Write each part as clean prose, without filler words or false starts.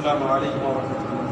আসসালামু আলাইকুম ওয়া রাহমাতুল্লাহ।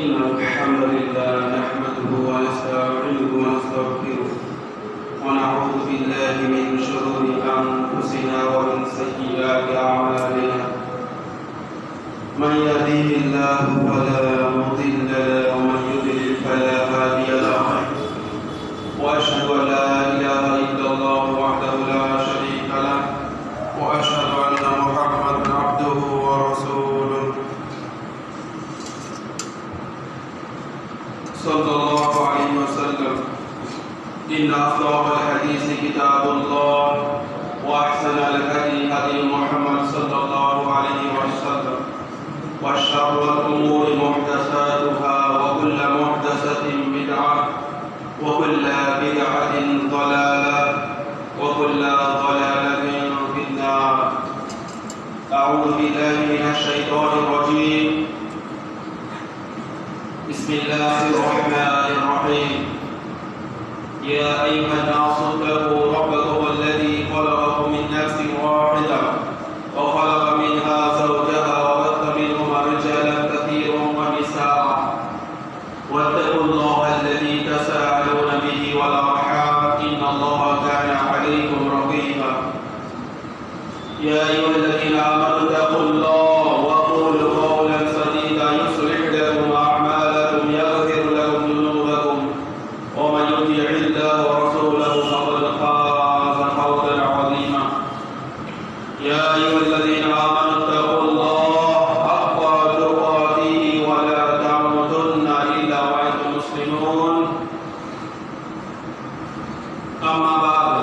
إن الحمد لله نحمده ونستعينه ونستغفره ونعوذ بالله من شرور أنفسنا ومن سيئات أعمالنا من يهده الله فلا مضل له ومن يضلل فلا هادي له وأشهد أن لا إله إلا الله وحده لا شريك له وأشهد أن محمدا عبده ورسوله صلى الله عليه وسلم إن أصدق الحديث كتاب الله وأحسن الهدي هدي محمد صلى الله عليه وسلم وشر الأمور محدثاتها وكل محدثة بدعة وكل بدعة ضلالة وكل ضلالة في النار. أعوذ بالله من الشيطان الرجيم. بسم الله الرحمن الرحيم. يا أيها الناس اتقوا ربكم الذي خلقكم من نفس واحدة وخلق منها زوجها وبث منهما رجالا كثيرا ونساء واتقوا الله الذي تساءلون به والأرحام إن الله كان عليكم رقيبا. يا أيها الذين آمنوا اتقوا الله وقولوا قولا سديدا يصلح لكم أعمالكم يغفر لكم ذنوبكم ومن يطع الله ورسوله فقد فاز فوزا عظيما. يا أيها الذين آمنوا اتقوا الله حق تقاته ولا تموتن إلا وأنتم مسلمون. أما بعد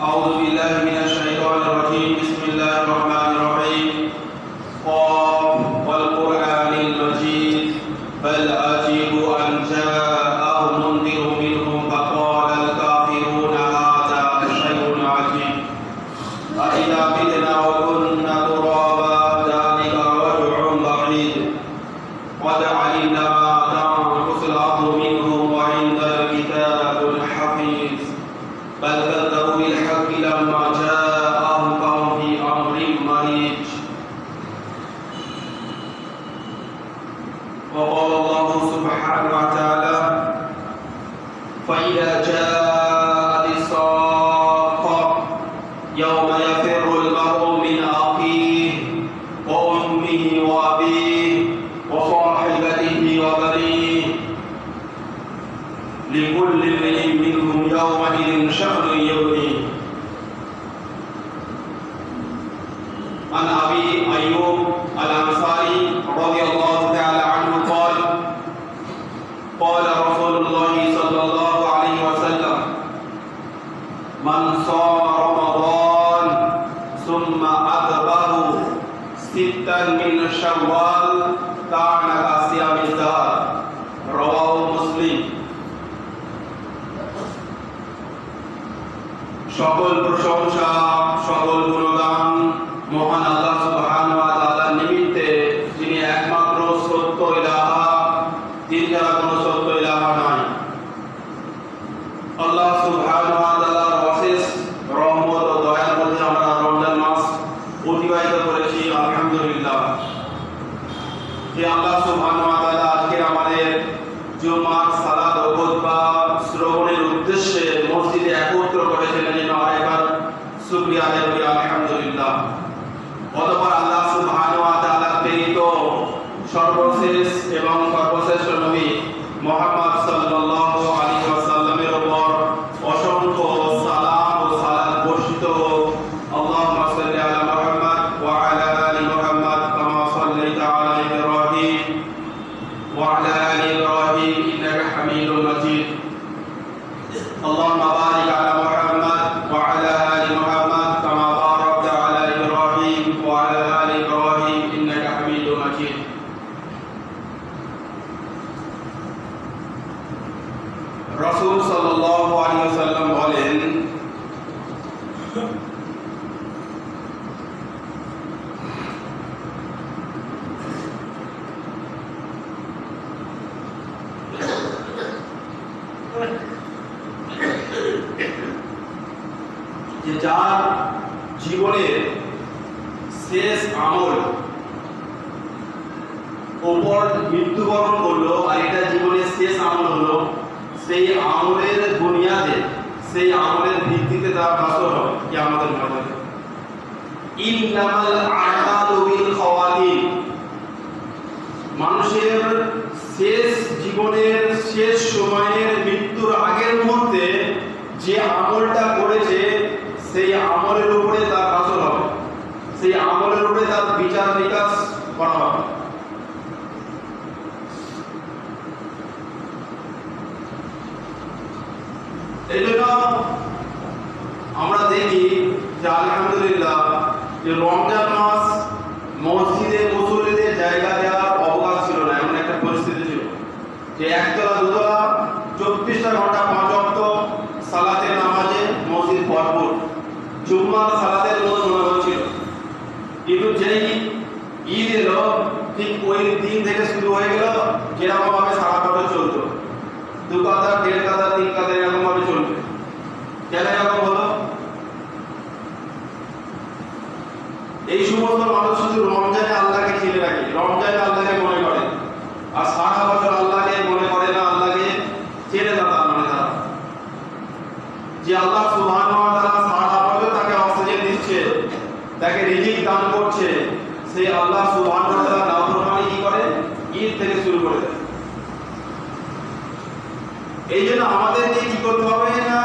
أعوذ بالله من الشيطان الرجيم. بسم الله الرحمن الرحيم. قاف والقرآن المجيد بل عجبوا أن جاءهم منذر منهم فقال الكافرون هذا شيء عجيب أإذا متنا وكنا ترابا ذلك رجع بعيد قد علمنا ما تنقص الأرض منهم وعندنا كتاب حفيظ بل كذبوا بالحق لما جاءهم فهم في أمر مريج. وقال الله سبحانه وتعالى فإذا جاءت الصاخة يوم يفر المرء من أخيه وأمه وأبيه وصاحبته وبنيه لكل امرئ منهم يومئذ شأن يغنيه. عن أبي أيوب الأنصاري رضي الله تعالى عنه قال قال رسول الله صلى الله عليه وسلم من صام رمضان ثم أتبعه ستا من شوال كان كصيام الدهر. رواه مسلم. সকল প্রশংসা সকল গুণগান মহান আল্লাহ সুবহানাহু ওয়া তাআলার নিমিত্তে, যিনি একমাত্র সত্য ইলাহা, যিনি ছাড়া কোনো সত্য ইলাহা নাই। আল্লাহ সুবহানাহু ওয়া তাআলার অশেষ রহমত ও দয়ার মধ্যে আমরা রমজান মাস অতিবাহিত করেছি, আলহামদুলিল্লাহ। যে আল্লাহ সুবহানাহু ওয়া তাআলা আজকে আমাদের জুমার সালাত ও খুতবা শ্রবণের উদ্দেশ্যে মসজিদে একত্র করেছেন, যেন আরেকবার এবং সর্বশ্রেষ্ঠ নবী মুহাম্মদ সাল্লাল্লাহু আলাইহি ওয়াসাল্লামের উপর অসংখ্য সালাম ও সালাত বর্ষিত হোক। আল্লাহুম্মা সাল্লি আলা মুহাম্মদ ওয়া আলা আলি মুহাম্মদ কামা সাল্লাইতা আলা ইব্রাহিম ওয়া আলা আলি ইব্রাহিম ইন্নাকা হামিদুম মাজিদ। আল্লাহুম্মা বারিক আলা মুহাম্মদ ওয়া আলা আলি মুহাম্মদ কামা বারাকতা আলা ইব্রাহিম ওয়া আলা আলি ইব্রাহিম ইন্নাকা হামিদুম মাজিদ। রাসূল সাল্লাল্লাহু আলাইহি ওয়াসাল্লাম বলেন, যে যার জীবনের শেষ আমল ওপর মৃত্যুবরণ করলো, আর এটা জীবনের শেষ আমল হলো, সেই আমলের বুনিয়াদে, সেই আমলের ভিত্তিতে তার হাসর হবে কিয়ামতের ময়দানে। ইন্নামাল আমালু বিল খাওয়াতিম, মানুষের শেষ জীবনের শেষ সময়ের মৃত্যুর আগের মুহূর্তে যে আমলটা করেছে সেই আমলের উপরে তার হাসর হবে, সেই আমলের উপরে তার বিচার বিকাশ করা হবে। এই জন্য আমরা দেখি যে আলহামদুলিল্লাহ যে রমজান মাস মসজিদে মুসল্লিদের জায়গা দেওয়ার অবকাশ ছিল না, এমন একটা পরিস্থিতি ছিল যে একতলা দুতলা 24টা ঘন্টা 5 ওয়াক্ত সালাতের নামাজে মসজিদ ভরপুর, জুম্মার সালাতের মতো মনে হচ্ছিল। কিন্তু যেই ঈদ এলো ঠিক ওই দিন থেকে শুরু হয়ে গেল যেরকম ভাবে সারা বছর চলতো, 2 কাতার 1.5 কাতার 3 কাতার এরকম ভাবে চলবে। কেন এরকম হলো? এই সমস্ত মানুষ শুধু রমজানে আল্লাহকে চিনে রাখে, রমজানে আল্লাহকে মনে করে, আর সারা বছর আল্লাহকে মনে করে না, আল্লাহকে চেনে না। তার মানে তারা যে আল্লাহ সুবহানাহু ওয়া তাআলা সারা বছর তাকে অক্সিজেন দিচ্ছে, তাকে রিজিক দান করছে, সেই আল্লাহ সুবহানাহু ওয়া তাআলা নাফরমানি কি করে? ঈদ থেকে শুরু করে দেয়। এই জন্য আমাদেরকে কি করতে হবে না,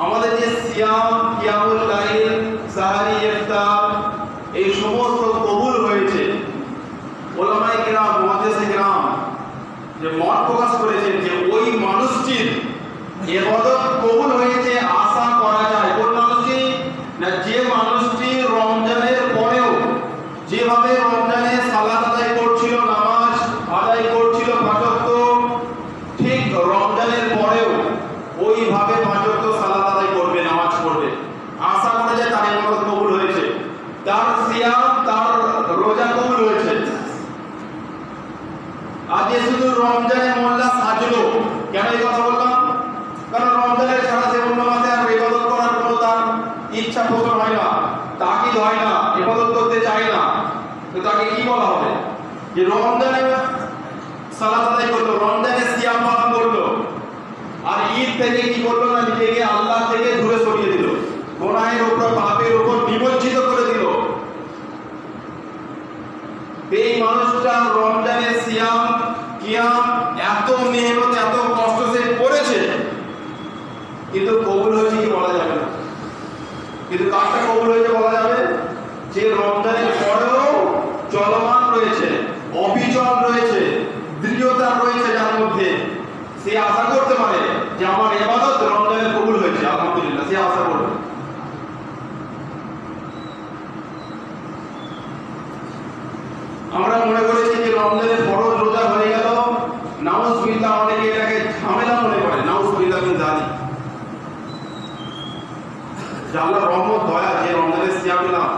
আমাদের যে সিয়াম, কিয়ামুল লাইল, সাহারি, ইফতার এই সমস্ত কবুল হয়েছে, উলামায়ে কিরাম, মুহাদ্দিসে কিরাম যে মত প্রকাশ করেছেন যে ওই মানুষটির ইবাদত কবুল হয়েছে আশা করা যায়। কোন মানুষটি? না যে মানুষটি রমজানের পরেও যেভাবে রমজানে সালাত আদায় করছিল, নামাজ আদায় করছিল 5 ওয়াক্ত, ঠিক রমজানের পরেও ওইভাবে 5 ওয়াক্ত সালাত আদায় করবে, নামাজ পড়বে, আশা করা যায় তার ইবাদত কবুল হয়েছে, তার সিয়াম, তার রোজা কবুল হয়েছে। আজ শুধু রমজানে মোল্লা সাজলো, কেন এই কথা বললাম? কারণ রমজানের ছাড়া যে অন্য মাসে আর ইবাদত করার কোনো তার ইচ্ছা পোষণ হয় না, তাকিদ হয় না, ইবাদত করতে চায় না, তো তাকে কি বলা হবে? যে রমজানে সালাত আদায় করলো, রমজানে সিয়াম পালন করলো, আর ঈদ থেকে কি করলো না, নিজেকে আল্লাহ থেকে দূরে সরিয়ে দিল, গুনাহের উপর, পাপের উপর নিমজ্জিত করে দিল। এই মানুষটা রমজানে সিয়াম কিয়াম এত মেহনত, এত কষ্ট সে করেছে, কিন্তু কবুল হয়েছে কি বলা যাবে না। কিন্তু কাজটা কবুল হয়েছে বলা যাবে যে রমজানের পরেও চলমান রয়েছে, অবিচল রয়েছে, দৃঢ়তা রয়েছে, যার মধ্যে সে আশা করতে পারে যে আমার ইবাদত রমজানে কবুল হয়েছে, আলহামদুলিল্লাহ, সে আশা করবে। আমরা মনে করেছি যে রমজানের ফরজ রোজা হয়ে গেল, নাউজুবিল্লাহ, অনেকে এটাকে ঝামেলা মনে করে, নাউজুবিল্লাহ মিন যালিক। আল্লাহর রহমত, দয়া, যে রমজানের সিয়াম পেলাম,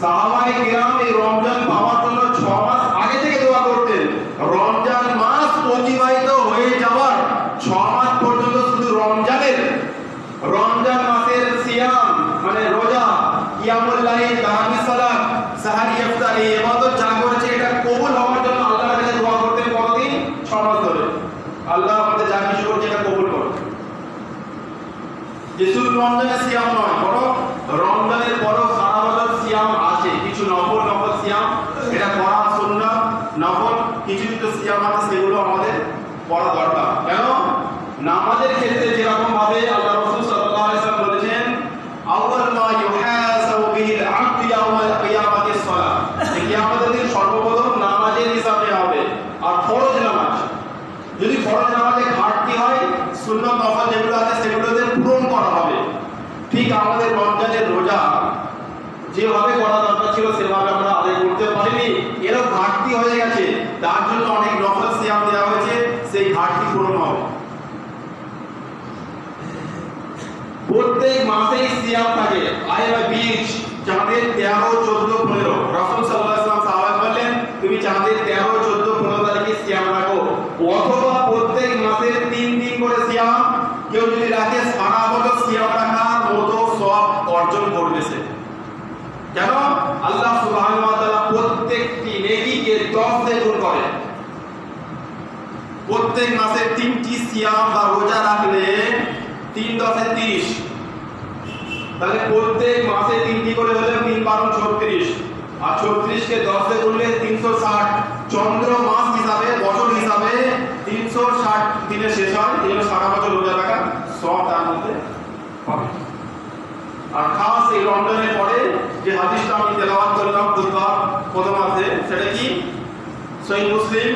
সাহাবায়ে কিরাম এই রমজান পাওয়ার জন্য 6 মাস আগে থেকে দোয়া করতেন। রমজান মাস অতিবাহিত হয়ে যাওয়ার 6 মাস পর্যন্ত শুধু রমজান মাসের সিয়াম মানে রোজা, কিয়ামুল লাইল, তারাবির সালাত, সাহারি, ইফতার এই ইবাদত যা করেছে এটা কবুল হওয়ার জন্য আল্লাহর কাছে দোয়া করতেন। কতদিন? 6 মাস ধরে। আল্লাহ আমাদের যা কিছু করছে এটা কবুল করুন। যে শুধু রমজানের সিয়াম নয়, বরং রমজানের পরও সারা বছর সিয়াম আছে, কিছু নফল সিয়াম, এটা করা সুন্নাহ। নফল কিছু কিছু সিয়াম আছে সেগুলো আমাদের পড়া দরকার। কেন? নামাজের ক্ষেত্রে যেরকম ভাবে আল্লাহ রাসূল সাল্লাল্লাহু আলাইহি ওয়াসাল্লাম বলেছেন, আউয়াল মা ইউহাসাবু বিহিল আবদু ইয়াউমাল কিয়ামাতিস সালাহ, কিয়ামতের দিন সর্বপ্রথম নামাজের হিসাব নেওয়া হবে। আর ফরজ নামাজ, যদি ফরজ নামাজে ঘাটতি হয়, সুন্নাত নফল যেগুলো আছে সেগুলোতে পূরণ করা হবে। ঠিক আমাদের রমজানের রোজা যেভাবে করা দরকার ছিল সেভাবে আমরা আদায় করতে পারিনি, এরও ঘাটতি হয়ে গেছে, তার জন্য অনেক নফল সিয়াম দেওয়া হয়েছে, সেই ঘাটতি পূরণ হবে। প্রত্যেক মাসেই সিয়াম থাকে। আইবা বীজ চাঁদের 13, 14, 15 রাসূল সাল্লাল্লাহু আলাইহি ওয়াসাল্লাম সাহাবাকে বললেন, তুমি চাঁদের 13, 14, 15 তারিখে সিয়াম রাখো, অথবা প্রত্যেক মাসের 3 দিন করে সিয়াম কেউ যদি রাখে সারা বছর সিয়াম রাখার মতো সওয়াব অর্জন করবে সে। কেন? আল্লাহ সুবহানাহু ওয়া তাআলা প্রত্যেকটি নেকিকে 10 দিয়ে গুণ করে। প্রত্যেক মাসে 3টি সিয়াম বা রোজা রাখলে 3 10 30, তাহলে প্রত্যেক মাসে 3টি করে হলে 3 12 36, আর 36 কে 10 দিয়ে গুণলে 360, চন্দ্র মাস হিসাবে বছর হিসাবে 360 দিনে শেষ হয়। এই জন্য সারা বছর রোজা রাখা সব তার মধ্যে হবে। আর খাস এই রমজানের পরে যে হাদিসটা আমি তেলাওয়াত করলাম বুধবার প্রথম আছে, সেটা কি? সহিহ মুসলিম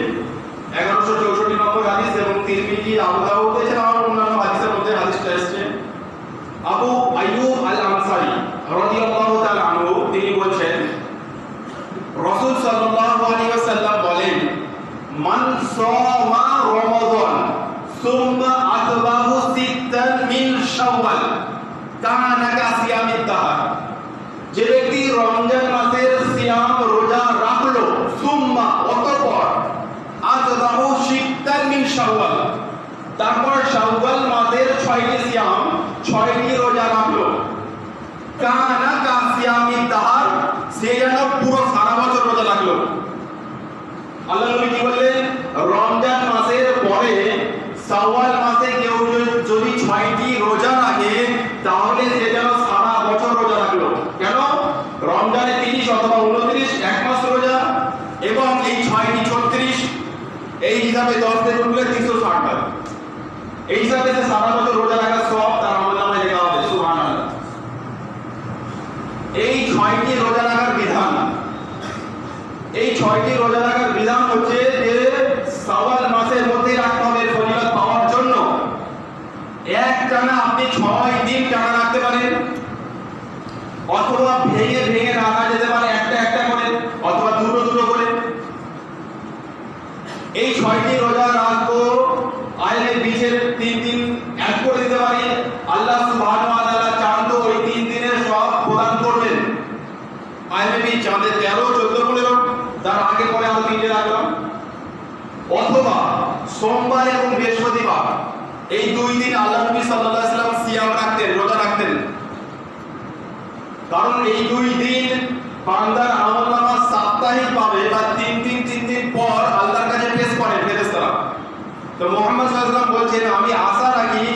1164 নম্বর হাদিস এবং তিরমিজি, আবু দাউদ এছাড়া অন্যান্য হাদিসের মধ্যে হাদিসটা এসেছে। আবু আইয়ুব আল আনসারী রাদিয়াল্লাহু তাআলা আনহু তিনি বলেন, রাসূল সাল্লাল্লাহু আলাইহি ওয়াসাল্লাম বলেন, মান সামা রমাদান সুম্মা আতবাহু সিত্তান মিন শাওয়াল কানা কাসিয়ামিদ দাহর, যে ব্যক্তি রমজান মাসের সিয়াম রোজা রাখলো, সুম্মা অতঃপর, আতবাহু সিত্তান মিন শাওয়াল, তারপর শাওয়াল মাসের 6টি সিয়াম 6টি রোজা রাখলো, কানা কাসিয়ামিদ দাহর, সে যেন পুরো সারা বছর রোজা রাখলো। আল্লাহ নবী কি বললেন? রমজান মাসের পরে শাওয়াল মাসে কেউ যদি 6টি রোজা রাখে তাহলে সে যেন সারা বছর রোজা রাখলো। কেন? রমজানে 30 অথবা 29 এক মাস রোজা, এবং এই 6টি 36, এই হিসাবে 10 দিয়ে গুণলে 360 বার। এই হিসাবে সে সারা বছর রোজা রাখার সওয়াব তার আমলনামায় লেখা হবে। সুবহানাল্লাহ। এই 6টি রোজা রাখার বিধান, এই 6টি রোজা রাখার বিধান হচ্ছে যে শাওয়াল মাসের মধ্যে রাখতে হবে ফজিলত পাওয়ার জন্য। একটানা আপনি 6 দিন টানা রাখতে পারেন, অথবা ভেঙে ভেঙে রাখা যেতে পারে, একটা একটা করে অথবা দুটো দুটো করে। এই 6টি রোজা রাখবো, আইলে বিচের 3 দিন অ্যাড করে দিতে পারি। আল্লাহ সুবহানাহু ওয়া তাআলা চান তো ওই 3 দিনের সওয়াব প্রদান করবেন। আইলে বি চাঁদের 13, 14, 15, তার আগে পরে আরো 3টে রাখলাম। অথবা সোমবার এবং বৃহস্পতিবার, এই 2 দিন আল্লাহ নবী সাল্লাল্লাহু আলাইহি ওয়াসাল্লাম সিয়াম রাখতেন, রোজা রাখতেন। কারণ এই 2 দিন বান্দার আমলনামা সাপ্তাহিক পাবে বা 3 দিন পর আল্লাহর কাছে পেশ করেন ফেরেশতারা। তো মুহাম্মদ সাল্লাল্লাহু আলাইহি ওয়াসাল্লাম বলছেন, আমি আশা রাখি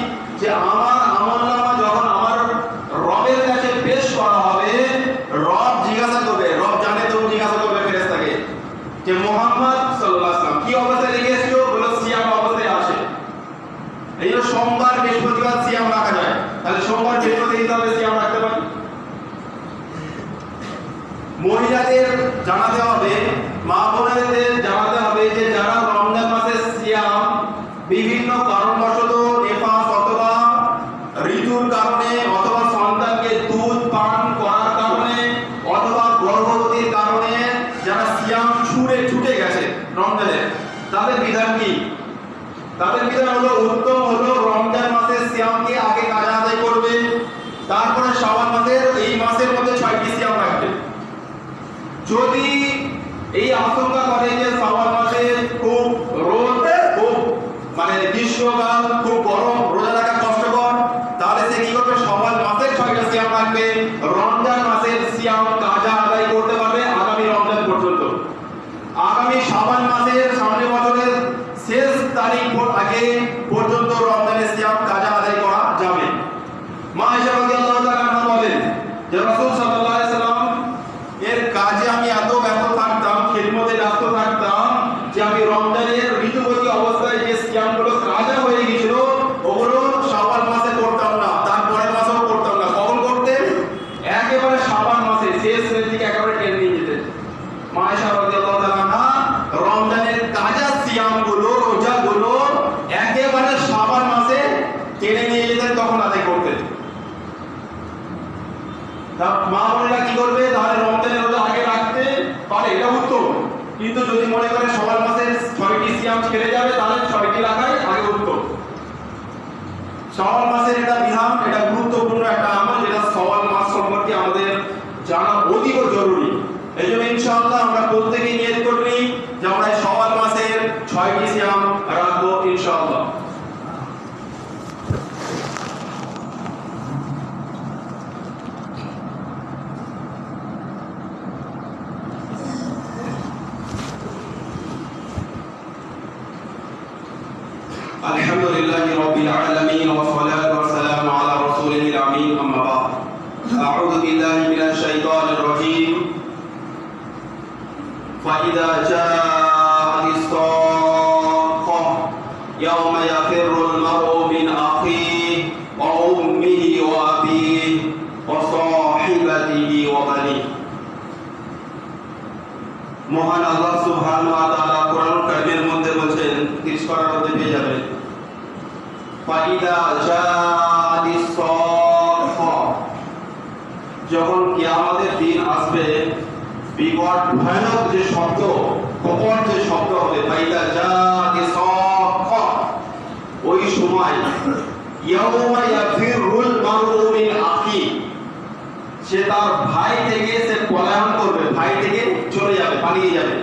যে আমার আমলনামা যখন আমার রবের কাছে পেশ করা হবে, রব জিজ্ঞাসা করবে, রব জানে তো জিজ্ঞাসা করবে ফেরেশতাকে যে মুহাম্মদ সাল্লাল্লাহু আলাইহি ওয়াসাল্লাম কি অবস্থায় রেখে এসেছো? বলো সিয়াম অবস্থায় আছে। এই জন্য সোমবার বৃহস্পতিবার সিয়াম রাখা যায়। তাহলে সোমবার বৃহস্পতিবার হিসাবে সিয়াম রাখতে পারি। মহিলাদের জানাতে হবে, মা বোনেদের জানাতে হবে যে যারা রমজান মাসে সিয়াম বিভিন্ন কারণবশত, নেফাস অথবা ঋতুর কারণে, অথবা সন্তানকে দুধ পান করার কারণে, অথবা গর্ভবতীর কারণে যারা সিয়াম ছুটে গেছে রমজানের, তাদের বিধান কি? তাদের বিধান হলো, উত্তম হলো রমজান মাসের সিয়ামকে আগে কাজা আদায় করবে, তারপরে শাওয়াল মাসের এই মাসের মধ্যে 6টি সিয়াম রাখবে। যদি এই আশঙ্কা করে যে শাওয়াল মাসে খুব রোদ, খুব মানে গ্রীষ্মকাল, খুব গরম, রোজা রাখা কষ্টকর, তাহলে সে কি করবে? শাওয়াল মাসের 6টা সিয়াম রাখবে, রমজান মাসের সিয়াম কাজা আদায় করতে পারবে আগামী রমজান পর্যন্ত। আগামী শাওয়াল মাসের সামনে বছরের শেষ তারিখ আগে পর্যন্ত রমজানের সিয়াম কাজা আদায় করা যাবে। মা আয়েশা রাদিয়াল্লাহু তাআলা আনহা বলেন যে রাসূল সাল্লাল্লাহু আলাইহি ওয়াসাল্লাম এর কাজে আমি এত ব্যস্ত থাকতাম, খিদমতে ব্যস্ত থাকতাম মা বোনেরা কি করবে, তাহলে রমজানের রোজা আগে রাখতে পারে, এটা উত্তম। কিন্তু যদি মনে করে সবার মাসের 6টি সিয়াম ছেড়ে যাবে, তাহলে 6টি রাখাই আগে উত্তম। শাওয়াল মাসের এটা বিধান, এটা গুরুত্বপূর্ণ একটা আমল, যেটা শাওয়াল মাস সম্পর্কে আমাদের জানা অতীব জরুরি। এই জন্য ইনশাআল্লাহ আমরা প্রত্যেকেই নিয়ত করি যে আমরা শাওয়াল মাসের 6টি সিয়াম রাখবো ইনশাআল্লাহ। আলহামদুলিল্লাহি রাব্বিল আলামিন ওয়া সলাতু ওয়া সালামু আলা রাসূলিল আমিন, আম্মা বা'দ। আউযু বিল্লাহি মিনাশ শাইতানির রাজীম। ফাইযা জাআতিস সাক্কাহ ইয়াওমা ইয়াফিরুল মার'উ মিন আখিহি ওয়া উম্মিহি ওয়া আবিহি ওয়া সাহিবাতিহি ওয়া বানিহি। মহান আল্লাহ সুবহানাহু ওয়া তাআলা কোরআনুল কারীমের মধ্যে বলেন, 30 পারার মধ্যে পেয়ে যাবেন, ফাইদা জাআতিস সাক্কাহ, যখন কিয়ামতের দিন আসবে, বিকট ভয়ানক যে শব্দ, কপট যে শব্দ হবে, ফাইদা জাআতিস সাক্কাহ, ওই সময় ইয়াউমা ইয়াফিরুল মার'উ মিন আখি, সে তার ভাই থেকে সে পলায়ন করবে, ভাই থেকে চলে যাবে, পালিয়ে যাবে।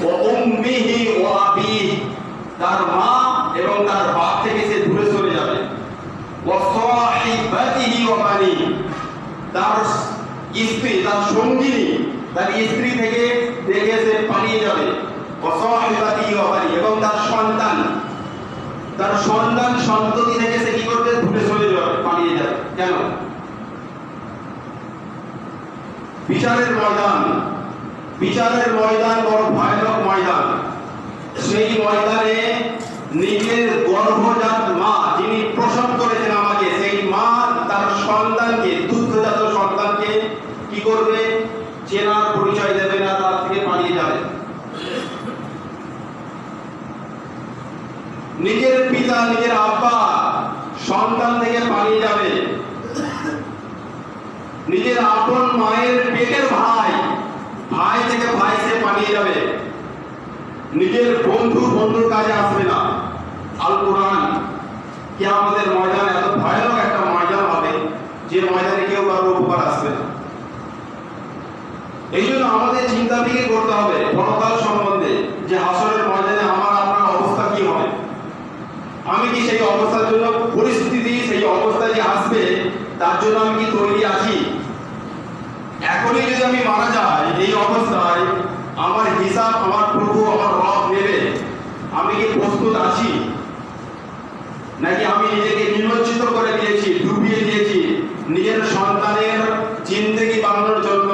ওয়া উম্মিহি ওয়া আবিহি, তার মা এবং তার বাপ থেকে সে দূরে চলে যাবে। ওয়া সাহিবাতিহি ওয়া বানিহি, তার স্ত্রী, তার সঙ্গিনী, তার স্ত্রী থেকে দেখে সে পালিয়ে যাবে। ওয়া সাহিবাতিহি ওয়া বানিহি, এবং তার সন্তান, তার সন্তান সন্ততি থেকে সে কি করবে, দূরে চলে যাবে, পালিয়ে যাবে। কেন? বিচারের ময়দান, বিচারের ময়দান বড় ভয়ানক ময়দান। সেই ময়দানে নিজের গর্ভজাত মা, যিনি প্রসব করেছেন আমাকে, সেই মা তার সন্তানকে, দুগ্ধজাত সন্তানকে কি করবে, চেনার পরিচয় দেবে না, তার থেকে পালিয়ে যাবে। নিজের পিতা, নিজের আব্বা সন্তান থেকে পালিয়ে যাবে। নিজের আপন মায়ের পেটের ভাই, ভাই থেকে ভাই সে পালিয়ে যাবে। নিজের বন্ধু বন্ধুর কাজে আসবে না। আল কোরআন কিয়ামতের ময়দান এত ভয়ানক একটা ময়দান হবে, যে ময়দানে কেউ কারো উপকার আসবে না। এই জন্য আমাদের চিন্তা ফিকির করতে হবে পরকাল সম্বন্ধে, যে হাসরের ময়দানে আমার আপনার অবস্থা কি হবে। আমি কি সেই অবস্থার জন্য, পরিস্থিতি সেই অবস্থা যে আসবে তার জন্য আমি কি তৈরি আছি? এখনই যদি আমি মারা যাই এই অবস্থায়, আমার হিসাব আমার প্রভু, আমার রব নেবে, আমি কি প্রস্তুত আছি? নাকি আমি নিজেকে নিমজ্জিত করে দিয়েছি, ডুবিয়ে দিয়েছি নিজের সন্তানের জিন্দেগি বানানোর জন্য?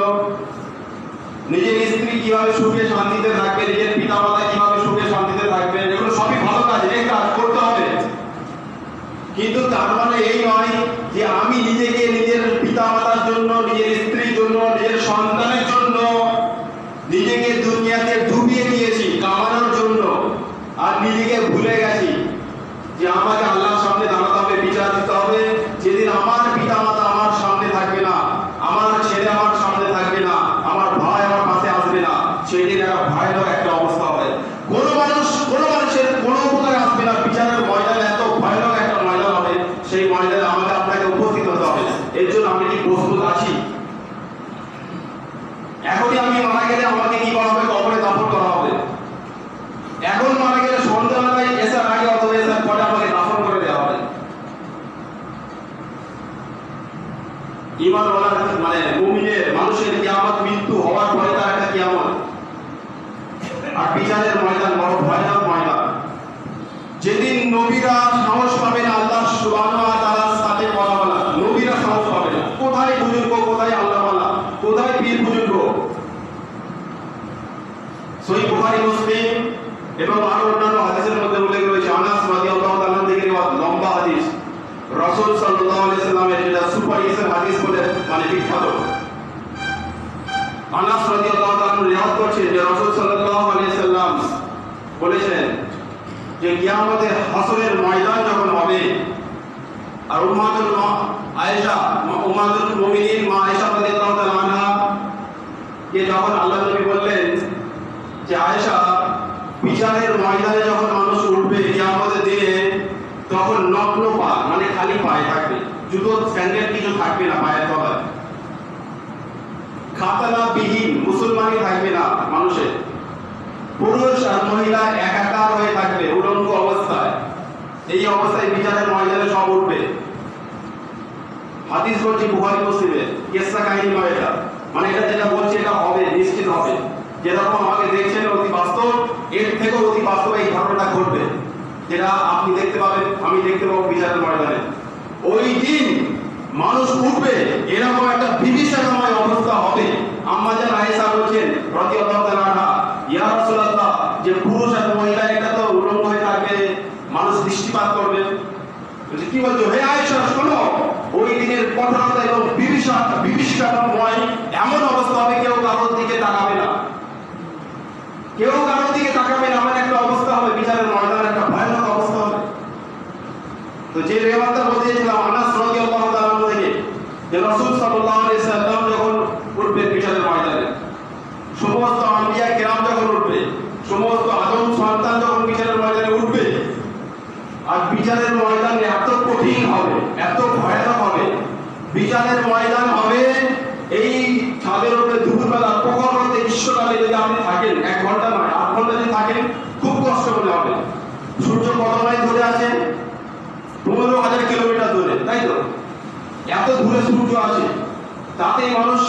নিজের স্ত্রী কিভাবে সুখে শান্তিতে থাকবে, নিজের পিতা মাতা কিভাবে সুখে শান্তিতে থাকবে, এগুলো সবই ভালো কাজ, এই কাজ করতে হবে। কিন্তু তার মানে এই নয় যে আমি নিজেকে নিজের পিতা মাতার জন্য, নিজের স্ত্রীর জন্য, নিজের সন্তানের জন্য নিজেকে দুনিয়াতে ডুবিয়ে দিয়েছি কামানোর জন্য, আর নিজেকে ভুলে গেছি যে আমাকে আল্লাহর সামনে দাঁড়াতে হবে, বিচার দিতে হবে। যেদিন আমার পিতা মাতা আমার সামনে থাকবে না, আমার ছেলে আমার সামনে থাকবে না, আমার ভাই আমার পাশে আসবে না, সেই দিন একটা ভয়ানক একটা অবস্থা হবে। কোনো মানুষের কোনো উপকারে আসবে না। বিচারের ময়দানে এত ভয়ানক একটা ময়দান হবে, সেই ময়দানে আমাকে আপনাকে উপস্থিত হতে হবে। এর জন্য আমি কি প্রস্তুত আছি? এখনই আমি মারা গেলে আমাকে কি করা হবে? কবরে দাফন করা হবে। এখন মারা গেলে সন্ধ্যাবেলায় এসার আগে অথবা এসার পরে আমাকে দাফন করে দেওয়া হবে। ঈমান ওয়ালার মানে মুমিনের, মানুষের কিয়ামত, মৃত্যু হওয়ার পরে তার একটা কিয়ামত। আর বিচারের ময়দান বড় ভয়ানক ময়দান, যেদিন নবীরা সাহস পাবেন আল্লাহ সুবহানাহু ওয়া তাআলার সাথে কথা বলা। নবীরা সাহস পাবে না। কোথায় বুজুর্গ, কোথায় আল্লাহওয়ালা, কোথায় পীর বুজুর্গ? সহিহ বুখারী, মুসলিম এবং আরো অন্যান্য হাদিসের মধ্যে উল্লেখ রয়েছে। আনাস রাদিয়াল্লাহু তাআলা থেকে লম্বা হাদিস, রাসূল সাল্লাল্লাহু আলাইহি সাল্লামের, যেটা সুপার ইসের হাদিস বলে মানে বিখ্যাত। আনাস রাদিয়াল্লাহু তাআলা রিওয়ায়াত করছেন যে রাসূল সাল্লাল্লাহু আলাইহি সাল্লাম বলেছেন, যে কিয়ামতে হাসরের ময়দান যখন হবে, আর উম্মাতুল মুমিনিন মা আয়েশা রাদিয়াল্লাহু তাআলা আনহা কে যখন আল্লাহ নবী বললেন যে আয়েশা, বিচারের ময়দানে যখন মানুষ উঠবে কিয়ামতের দিনে, তখন নগ্ন পা মানে খালি পায়ে থাকবে, জুতো স্যান্ডেল কিছু থাকবে না পায়ের তলায়, খাতানা বিহীন মুসলমানই থাকবে না মানুষের, পুরুষ আর মহিলা একাকার হয়ে থাকবে উলঙ্গ অবস্থায়। এই অবস্থায় বিচারের ময়দানে সব উঠবে। হাদিস বলছি বুখারী মুসলিমে, কিসসা কাহিনী নয় এটা, মানে এটা যেটা বলছে এটা হবে, নিশ্চিত হবে। যেরকম আমাকে দেখছেন অতি বাস্তব, এর থেকেও অতি বাস্তব এই ঘটনাটা ঘটবে, যেটা আপনি দেখতে পাবেন, আমি দেখতে পাবো বিচারের ময়দানে। ওই দিন মানুষ উঠবে, এরকম একটা বিভীষিকাময় অবস্থা হবে। আম্মা জান আয়েশা বলেন রাদিয়াল্লাহু তাআলা আনহা, ইয়া রাসূলুল্লাহ, যে পুরুষ আর মহিলা এটা তো উলঙ্গ হয়ে থাকবে, মানুষ দৃষ্টিপাত করবে। বলছে কি বলছো হে আয়েশা, শোনো, ওই দিনের কঠোরতা এবং বিভীষিকাময় এমন অবস্থা হবে, কেউ কারোর দিকে তাকাবে না, কেউ কারোর দিকে তাকাবে না, এমন একটা অবস্থা হবে বিচারের ময়দানে, একটা ভয়ানক অবস্থা হবে। তো যে রেওয়ায়তটা বলেছিলাম আনাস রাদিয়াল্লাহু তাআলা থেকে, যে রাসূল সাল্লাল্লাহু আলাইহি সাল্লাম যখন উঠবে বিচারের ময়দানে, সমস্ত আম্বিয়া কিরাম যখন উঠবে, সমস্ত আদম সন্তান যখন বিচারের ময়দানে উঠবে, আর বিচারের ময়দান এত কঠিন হবে, এত ভয়ানক হবে। বিচারের ময়দান হবে এই ছাদের উপরে দুপুরবেলা প্রখর রোদে গ্রীষ্মকালে যদি আপনি থাকেন, 1 ঘন্টা নয় 8 ঘন্টা যদি থাকেন, খুব কষ্ট মনে হবে। সূর্য কত মাইল ধরে আছে? 15,000 কিলোমিটার দূরে, তাই তো? এত দূরে সূর্য আছে, তাতেই মানুষ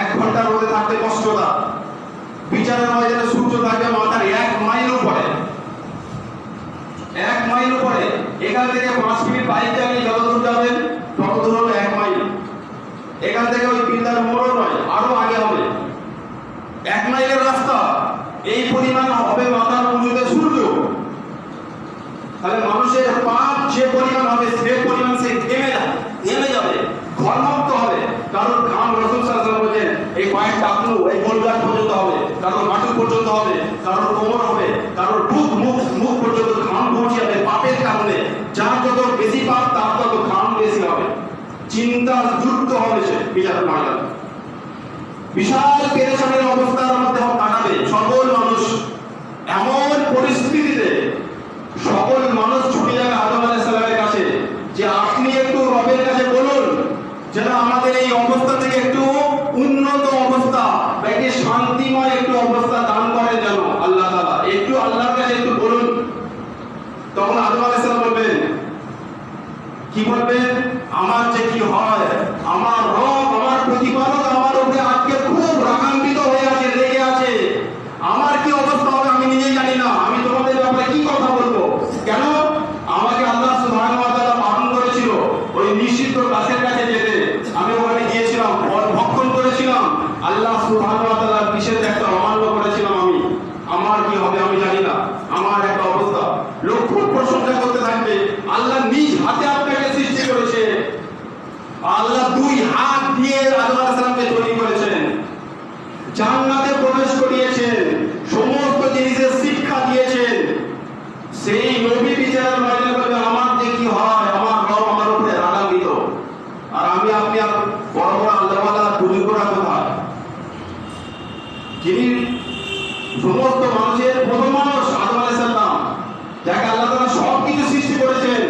1 ঘন্টা রোদে থাকতে কষ্টটা। বিচারের ময়দানে সূর্য থাকবে মাথার 1 মাইল উপরে, 1 মাইল উপরে। এখান থেকে 5 মিনিট বাইক চালিয়ে যত দূর যাবেন তত দূর হলো 1 মাইল। এখান থেকে ওই পিল্লার মোড়ও নয়, আরো আগে হবে। 1 মাইলের রাস্তা, এই পরিমাণ হবে মাথার উঁচুতে সূর্য। তাহলে মানুষের পাপ যে পরিমাণ হবে, সে পরিমাণ সে ঘেমে যাবে, ঘর্মক্ত হবে। কারণ ঘাম, রাসূল সাল্লাল্লাহু আলাইহি ওয়াসাল্লাম বলেন, এই পায়ের টাকনু, এই গোলগাল পর্যন্ত হবে, কারোর হাঁটু পর্যন্ত হবে, কারোর কোমর হবে, কারোর মুখ পর্যন্ত ঘাম পৌঁছে যাবে পাপের কারণে। যার যত বেশি পাপ, তার তত ঘাম বেশি হবে, চিন্তা যুক্ত হবে সে বিচারের ময়দানে। বিশাল পেরেশানির অবস্থার মধ্যে কাটাবে সকল মানুষ। এমন পরিস্থিতিতে সকল মানুষ ছুটে যাবে আদম আলাইহিস সালামের কাছে, যে আপনি একটু রবের কাছে বলুন যেন আমাদের এই অবস্থা থেকে একটু উন্নত অবস্থা বা একটি শান্তিময় একটু অবস্থা দান করেন যেন আল্লাহ তাআলা, একটু আল্লাহর কাছে একটু বলুন। তখন আদম আলাইহিস সালাম বলবেন, কি বলবেন? আমার যে কি হয়, আমার রব, আমার প্রতিপালক আমার উপরে আজকে খুব রাগান্বিত হয়ে আছে, রেগে আছে। আমার কি অবস্থা হবে আমি নিজেই জানি না, আমি তোমাদের ব্যাপারে কি কথা বলবো। কেন? আমাকে আল্লাহ সুবহানাহু ওয়া তাআলা বারণ করেছিল ওই নিষিদ্ধ গাছের কাছে যেতে, আমি ওখানে গিয়েছিলাম, ফল ভক্ষণ করেছিলাম, আল্লাহ সুবহানাহু ওয়া তাআলার নিষেধ একটা অমান্য করেছিলাম আমি। আমার কি হবে আমি জানি না, আমার একটা অবস্থা। লোক খুব প্রশংসা করতে থাকবে, আল্লাহ নিজ হাতে আপনাকে সৃষ্টি করেছে, আল্লাহ 2 হাত দিয়ে আদম আলাইহিস সালামকে তৈরি করেছেন, জান্নাতে প্রবেশ করিয়েছেন, সমস্ত জিনিসের শিক্ষা দিয়েছেন। সেই নবী বিচারের ময়দানে বলবে, আমার যে কি হয়, আমার রব আমার উপরে রাগান্বিত, আর আমি আপনি বড় বড় আল্লাহওয়ালা বুজুর্গরা কোথায়? যিনি সমস্ত মানুষের প্রথম মানুষ আদম আলাইহিস সালাম, যাকে আল্লাহ তাআলা সবকিছু সৃষ্টি করেছেন,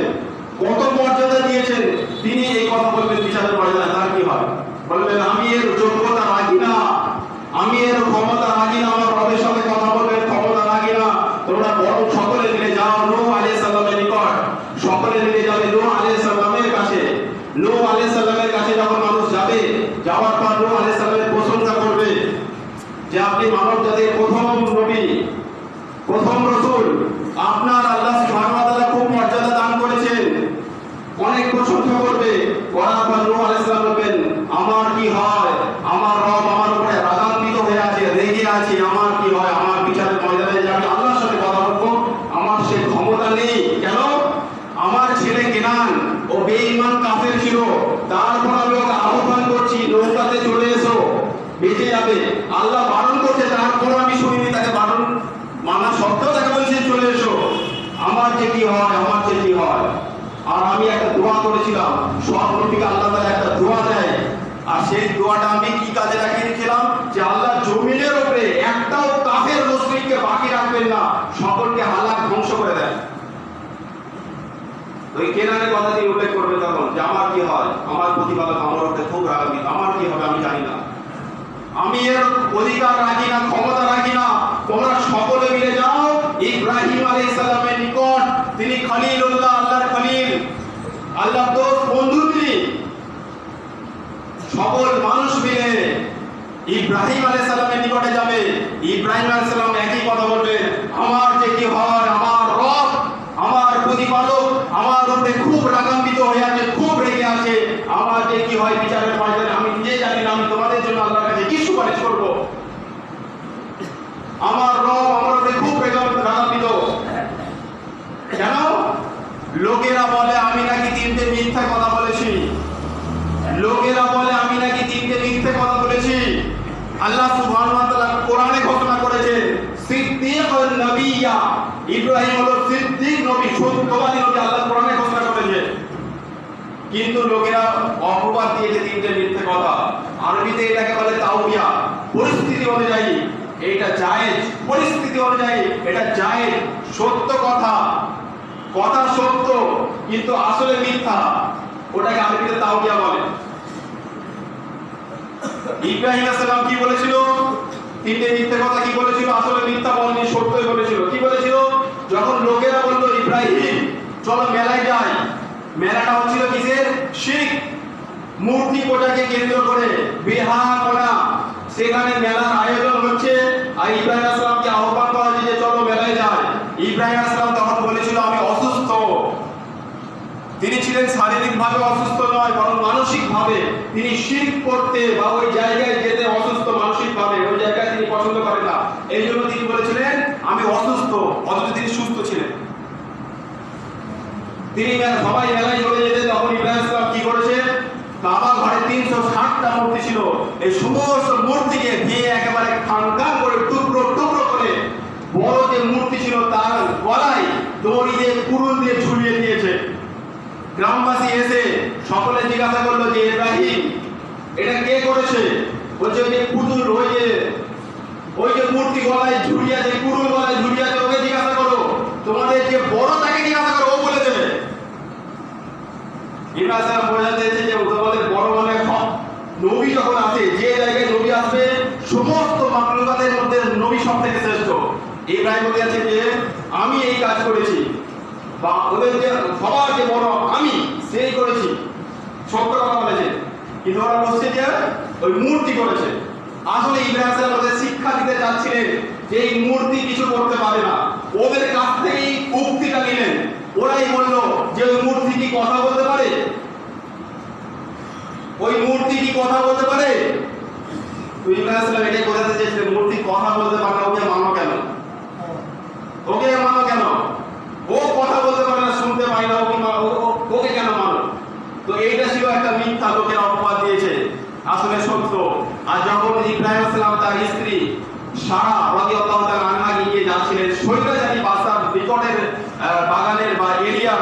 কত মর্যাদা দিয়েছেন, তিনি এই কথা বলবেন বিচারের ময়দানে। তার কি হয়? বলবেন, আমি এর যোগ্যতা রাখি না, আমি এর ক্ষমতা রাখি না, আমার রবের সাথে কথা বলবেন ক্ষমতা রাখি না। তোমরা বড় সকলে মিলে যাও নূহ আলাইহিস সালামের নিকট, সকলে মিলে যাবে নূহ আলাইহিস সালামের কাছে। নূহ আলাইহিস সালামের কাছে যখন মানুষ যাবে, যাওয়ার পর নূহ আলাইহিস সালামের প্রশংসা করবে যে আপনি মানব জাতির প্রথম নবী, প্রথম রাসূল, আপনার আল্লাহ সুবহানাহু ওয়া তাআলা খুব মর্যাদা দান করেছেন, অনেক প্রশংসা করবে। করার পর নূহ আলাইহিস সালাম বলবেন, আমার কি হয়, আমার রব আমার উপরে রাগান্বিত হয়ে আছে, রেগে আছে, আমার কি হয়, আমার বিচারের ময়দানে যে আমি আল্লাহর সাথে কথা বলবো, আমার সে ক্ষমতা নেই। কেন? আমার ছেলে কেনান ও বেঈমান কাফের ছিল, তারপর আমি ওকে আহ্বান করছি নৌকাতে চলে এসো, বেঁচে যাবে। আল্লাহ বারণ করছে, তারপর আমি শুনিনি, তাকে বারণ মানা সত্ত্বেও তাকে বলছে চলে এসো। আমার যে কি হয়, আমার যে কি হয়। আর আমি একটা দোয়া করেছিলাম, সব নবীকে আল্লাহ তাআলা একটা দোয়া দেয়, আর সেই দোয়াটা আমি কি কাজে লাগিয়ে দিয়েছিলাম যে আল্লাহ জমিনের উপরে একটাও কাফের মুশরিককে বাকি রাখবেন না, সকলকে হালাক ধ্বংস করে দেন। ওই কেনানের কথা দিয়ে উল্লেখ করবে তখন যে আমার কি হয়, আমার প্রতিপালক আমার উপরে খুব রাগান্বিত, আমার কি হবে আমি জানি না, আমি এর অধিকার রাখি না, ক্ষমতা রাখি না। তোমরা সকলে মিলে যাও ইব্রাহিম আলাইহিস সালামের নিকট, তিনি খলিলুল্লাহ, আল্লাহর খলিল, আল্লাহর দোস্ত বন্ধু, তিনি সকল মানুষ মিলে ইব্রাহিম আলাইহিস সালামের নিকটে যাবে। ইব্রাহিম আলাইহিস সালাম একই কথা বলবে, আমার যে কি হয়, আমার রব, আমার প্রতিপালক আমার উপরে খুব রাগান্বিত হয়ে আছে, খুব রেগে আছে, আমার যে কি হয় বিচারের ময়দানে আমি নিজে জানি না, আমি তোমাদের জন্য আল্লাহর কাছে কি সুপারিশ করব। আমার রব আমার উপরে খুব রাগান্বিত। কেন? লোকেরা বলে আমি নাকি তিনটে মিথ্যা কথা বলেছি, লোকেরা বলে আমি নাকি তিনটে মিথ্যে কথা বলেছি। আল্লাহ সুবহানাহু ওয়া তাআলা কোরআনে ঘোষণা করেছে সিদ্দিকুন নবিয়্যা, ইব্রাহিম হলো সিদ্দিক নবী, সত্যবাদী নবী, আল্লাহ কোরআনে ঘোষণা করেছে। কিন্তু লোকেরা অপবাদ দিয়েছে তিনটে মিথ্যে কথা। আরবিতে এটাকে বলে তাওবিয়া। পরিস্থিতি অনুযায়ী এটা জায়েজ, পরিস্থিতি অনুযায়ী এটা জায়েজ, সত্য কথা, কথা সত্য কিন্তু আসলে মিথ্যা, ওটাকে আরবিতে তাওবিয়া বলে। ইব্রাহিম আলাইহিস সালাম কি বলেছিল? তিনটে মিথ্যে কথা কি বলেছিল? আসলে মিথ্যা বলেনি, সত্যই বলেছিল। কি বলেছিল? যখন লোকেরা বলল ইব্রাহিম চলো মেলায় যাই, মেলাটা হচ্ছিল কিসের? শিরক, মূর্তি পূজাকে কেন্দ্র করে বেহাপনা, সেখানে মেলার আয়োজন হচ্ছে। আর ইব্রাহিম আলাইহিস সালামকে আহ্বান করা হয়েছে যে চলো মেলায় যাই। ইব্রাহিম আলাইহিস সালাম তখন বলেছিল আমি অসুস্থ। তিনি ছিলেন শারীরিকভাবে অসুস্থ নয়, বরং মানসিকভাবে তিনি শিরক করতে বা ওই জায়গায় যেতে অসুস্থ, মানসিকভাবে ওই জায়গায় তিনি পছন্দ করেন না। এই জন্য তিনি বলেছিলেন আমি অসুস্থ, অথচ তিনি সুস্থ ছিলেন। তিনি সবাই মেলায় চলে যেতে, তখন ইব্রাহিম আলাইহিস সালাম কি করেছে? কাবা ঘরে 360টা মূর্তি ছিল, এই সমস্ত মূর্তিকে ভেঙে একেবারে খানখান করে টুকরো টুকরো করে বড় যে মূর্তি ছিল তার গলায় দড়ি দিয়ে কুড়ুল দিয়ে ঝুলিয়ে দিয়েছে। গ্রামবাসী এসে সকলে জিজ্ঞাসা করলো যে ইব্রাহিম এটা কে করেছে? বলছে যে পুতুল, ওই যে মূর্তি গলায় ঝুলিয়ে আছে, কুড়ুল গলায় ঝুলিয়ে আছে, ওকে জিজ্ঞাসা করো, তোমাদের যে বড় তাকে জিজ্ঞাসা করো, ও বলে দেবে। ইব্রাহিম সাহেব বোঝাতে চেয়েছে যে তোমাদের বড় মানে নবী যখন আসে, যে জায়গায় নবী আসবে সমস্ত মাখলুকাতের মধ্যে নবী সব থেকে শ্রেষ্ঠ। ইব্রাহিম বলেছে যে আমি এই কাজ করেছি, বা ওদের যে সবার যে বড় আমি সেই করেছি, সত্য কথা বলেছে। কিন্তু ওরা বলছে যে ওই মূর্তি করেছে। আসলে ইব্রাহিম সাহেব ওদের শিক্ষা দিতে চাচ্ছিলেন যে এই মূর্তি কিছু করতে পারে না। ওদের কাছ থেকেই উক্তিটা নিলেন। ওরাই বলল যে ওই মূর্তি কি কথা বলতে পারে? ওই মূর্তি কি কথা বলতে পারে? ইব্রাহিম সাহেব এটাই বোঝাতে চেয়েছিলেন মূর্তি কথা বলতে পারে না, ওকে মানো কেন? ওকে মানো কেন? ও কথা বলতে পারে না, শুনতে পায় না, ওকে কেন মানো? তো এইটা ছিল একটা মিথ্যা, লোকেরা অপবাদ দিয়েছে, আসলে সত্য। আর যখন ইব্রাহিম সালাম তার স্ত্রী সারা রাদিয়াল্লাহু তাআলা আনহা গিয়ে যাচ্ছিলেন শৈলজানি বাসার নিকটের বাগানের বা এরিয়ার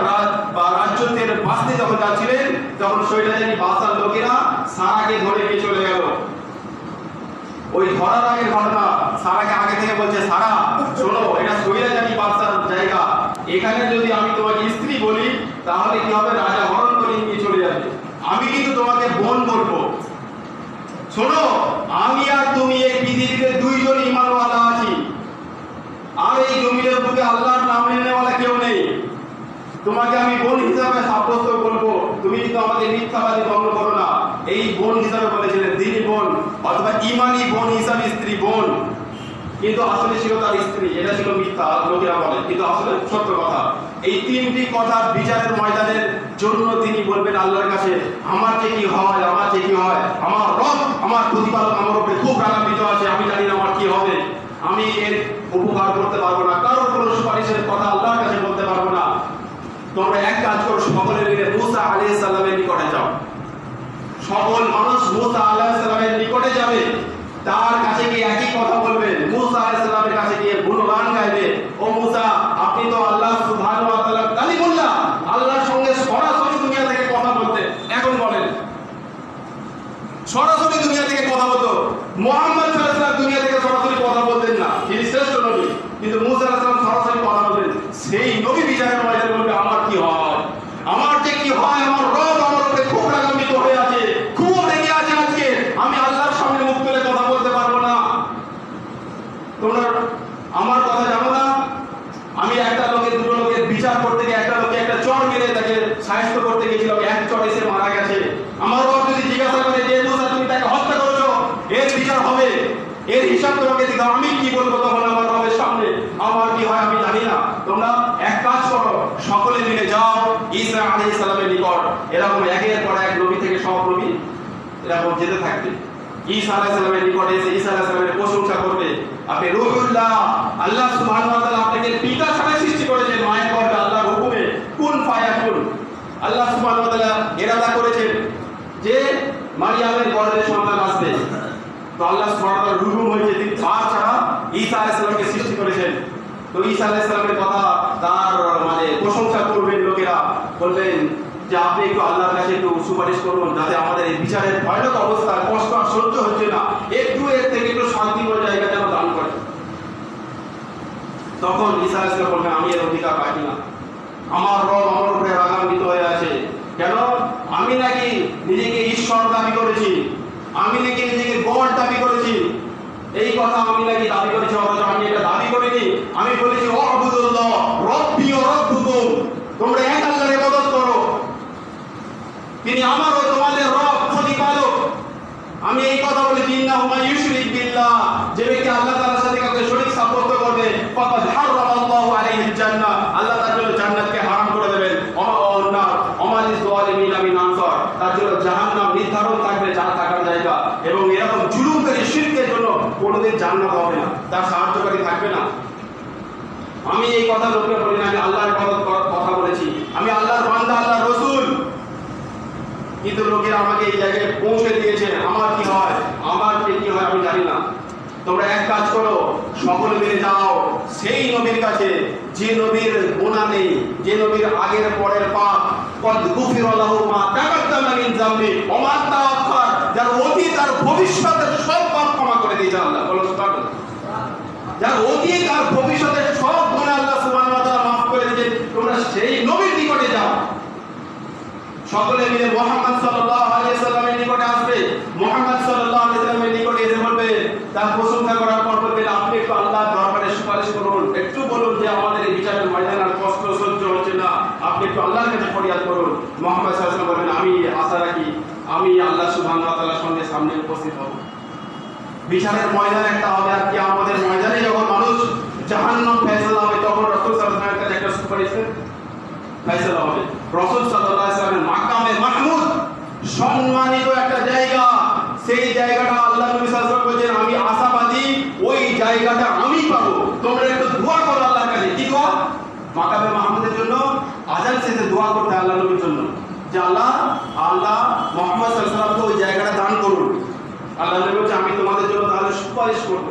বা রাজ্যের পাশে যখন যাচ্ছিলেন, তখন শৈলজানি বাসার লোকেরা সারাকে ধরে নিয়ে চলে গেল। ওই ধরার আগের ঘটনা, সারাকে আগে থেকে বলছে সারা শোনো এটা শৈলজানি বাসার জায়গা, এখানে যদি আমি তোমাকে স্ত্রী বলি তাহলে কি হবে? রাজা হরণ করে নিয়ে চলে যাবে, আমি কিন্তু তোমাকে বোন বলবো। শোনো আমি আর তুমি এই পৃথিবীতে দুইজন ঈমানওয়ালা আছি, আর এই জমিনের বুকে আল্লাহর নাম নেওয়ালা কেউ নেই। তোমাকে আমি বোন হিসাবে সাব্যস্ত করবো, তুমি কিন্তু আমাকে মিথ্যাবাদী গণ্য করো না। এই বোন হিসাবে বলেছিলেন, দিনী বোন অথবা ইমানি বোন হিসাবে স্ত্রী বোন, কিন্তু আসলে ছিল তার স্ত্রী। এটা ছিল মিথ্যা, লোকেরা বলে, কিন্তু আসলে সত্য কথা। এই তিনটি কথা বিচারের ময়দানের জন্য তিনি বলবেন আল্লাহর কাছে আমার যে কি হয়, আমার যে কি হয়, আমার রব আমার প্রতিপালক আমার উপরে খুব রাগান্বিত আছে, আমি জানি না আমার কি হবে, আমি এর উপকার করতে পারবো না, কারোর কোনো সুপারিশের কথা আল্লাহর কাছে বলতে পারবো না। তোমরা এক কাজ করো, সকলে মিলে মুসা আলাইহিস সালামের নিকটে যাও। সকল মানুষ মুসা আলাইহিস সালামের নিকটে যাবে, তার কাছে গিয়ে একই কথা বলবেন। মুসা আলাইহিস সালামের কাছে গিয়ে গুণগান গাইবে, ও মুসা আপনি তো আল্লাহ সুবহানাহু চড় মেরে তাকে সাহায্য করতে গেছিলাম, এক চড় এসে মারা গেছে। আমার রব যদি জিজ্ঞাসা করে যে মুসা তুমি তাকে হত্যা করেছো, এর বিচার হবে, এর হিসাব তোমাকে দিতে হবে। আমি কি বলবো তখন আমার রবের সামনে? আমার কি হয় আমি জানি না। তোমরা এক কাজ করো, সকলে মিলে যাও ঈসা আলাইহিস সালামের নিকট। এরকম একের পর এক নবী থেকে সব নবী এরকম যেতে থাকবে। ঈসা আলাইহিস সালামের নিকটে এসে ঈসা আলাইহিস সালামের প্রশংসা করবে। আপনি রূহুল্লাহ, আল্লাহ সুবহানাহু ওয়া তাআলা আপনাকে পিতা ছাড়া সৃষ্টি করেছেন, মায়ের গর্ভে আল্লাহর হুকুমে কুন ফায়াকুন। আল্লাহ সুবহানাহু ওয়া তাআলা ইরাদা করেছেন যে মারিয়ামের গর্ভে সন্তান আসবে। তো আল্লাহ সুবহানাহু ওয়া তাআলার হুকুম হয়েছে তিনি মা ছাড়া ঈসা আলাইহিস সালামকে সৃষ্টি করেছেন। তো ঈসা আলাইহিস সালামের কথা তার প্রশংসা করবেন লোকেরা, বলবেন যে আপনি একটু আল্লাহর কাছে একটু সুপারিশ করুন যাতে আমাদের এই বিচারের ভয়ানক অবস্থা, কষ্ট আর সহ্য হচ্ছে না, একটু এর থেকে একটু শান্তিময় জায়গা যেন দান করে। তখন ঈসা আলাইহিস সালাম বলবেন আমি এর অধিকার রাখি না, আমার রব আমার উপরে রাগান্বিত হয়ে আছে। কেন? আমি নাকি নিজেকে ঈশ্বর দাবি করেছি, আমি নাকি নিজেকে গড দাবি করেছি, এই কথা আমি নাকি দাবি করেছি, অথচ আমি এটা দাবি করিনি। আমি বলেছি ওয়াবুদুল্লাহ রব্বি ওয়া রাব্বুকুম, তোমরা এক আল্লাহর ইবাদত করো, তিনি আমার ও তোমাদের রব প্রতিপালক। আমি এই কথা বলেছি ইন্নাহু মান ইউশরিক বিল্লাহ, যে ব্যক্তি আল্লাহ তাআলার সাথে কাউকে শরীক সাব্যস্ত করবে, ফাকাদ হারামাল্লাহু আলাইহিল জান্নাহ, আল্লাহ তার জন্য জান্নাতকে হারাম করে দেবেন। তার জন্য জাহান্নাম নির্ধারণ থাকবে, যা থাকার জায়গা, এবং এরকম জুলুমকারী শিরকের জন্য কোনোদিন জান্নাত হবে না, তার সাহায্যকারী থাকবে না। আমি এই কথা লোককে বলি না, আমি আল্লাহর কথা বলেছি, আমি আল্লাহর বান্দা, আল্লাহর রাসূল। কিন্তু লোকেরা আমাকে এই জায়গায় পৌঁছে দিয়েছে, আমার কি হয়, আমার কি হয় আমি জানি না। তোমরা এক কাজ করো, সকলে মিলে যাও সেই নবীর কাছে যে নবীর গুনাহ নেই, যে নবীর আগের পরের পাপ কদ গুফিরা লাহু মা তাকাদ্দামা মিন যামবি ওয়া মা তাআখার, যার অতীত আর ভবিষ্যতের সব পাপ ক্ষমা করে দিয়েছে আল্লাহ। বলো সুবহানাল্লাহ। যার অতীত আর ভবিষ্যতের সব গুনাহ আল্লাহ সুবহানাহু ওয়া তাআলা মাফ করে দিয়েছে। তোমরা সেই নবীর নিকটে যাও, সকলে মিলে মুহাম্মদ সাল্লাল্লাহু আলাইহি সাল্লামের নিকটে আসবে। মুহাম্মদ সাল্লাল্লাহু আলাইহি সাল্লামের নিকটে এসে বলবে, তার প্রশংসা করার পর বলবেন আপনি একটু আল্লাহর দরবারে সুপারিশ করুন, একটু বলুন যে আমাদের এই বিচারের ময়দানে আর কষ্ট সহ্য হচ্ছে না, আপনি একটু আল্লাহর কাছে ফরিয়াদ করুন। মুহাম্মদ সাল্লাল্লাহু আলাইহি সাল্লাম বলবেন আমি আশা রাখি আমি আল্লাহ সুবহানাহু ওয়া তাআলার সঙ্গে সামনে উপস্থিত হব। বিচারের ময়দান একটা হবে, আর কিয়ামতের ময়দানে যখন মানুষ জাহান্নাম ফয়সালা হবে, তখন রাসূল সাল্লাল্লাহু আলাইহি ওয়াসাল্লামের কাছে একটা সুপারিশের ফয়সালা হবে। রাসূল সাল্লাল্লাহু আলাইহি ওয়াসাল্লামের মাকামে মাহমুদ, সম্মানিত একটা জায়গা, সেই জায়গাটা আল্লাহ নবী সাল্লাল্লাহু আলাইহি ওয়াসাল্লাম বলেন আমি আশাবাদী ওই জায়গাটা আমি পাবো। তোমরা একটু দোয়া করো আল্লাহর কাছে। কি দোয়া? মাকামে মাহমুদের জন্য আযান শেষে দোয়া করতে আল্লাহ নবীর জন্য, যে আল্লাহ মুহাম্মদ সাল্লাল্লাহু আলাইহি ওয়াসাল্লামকে ওই জায়গাটা দান করুন। আল্লাহ নবী বলেন আমি তোমাদের জন্য তাহলে সুপারিশ করব।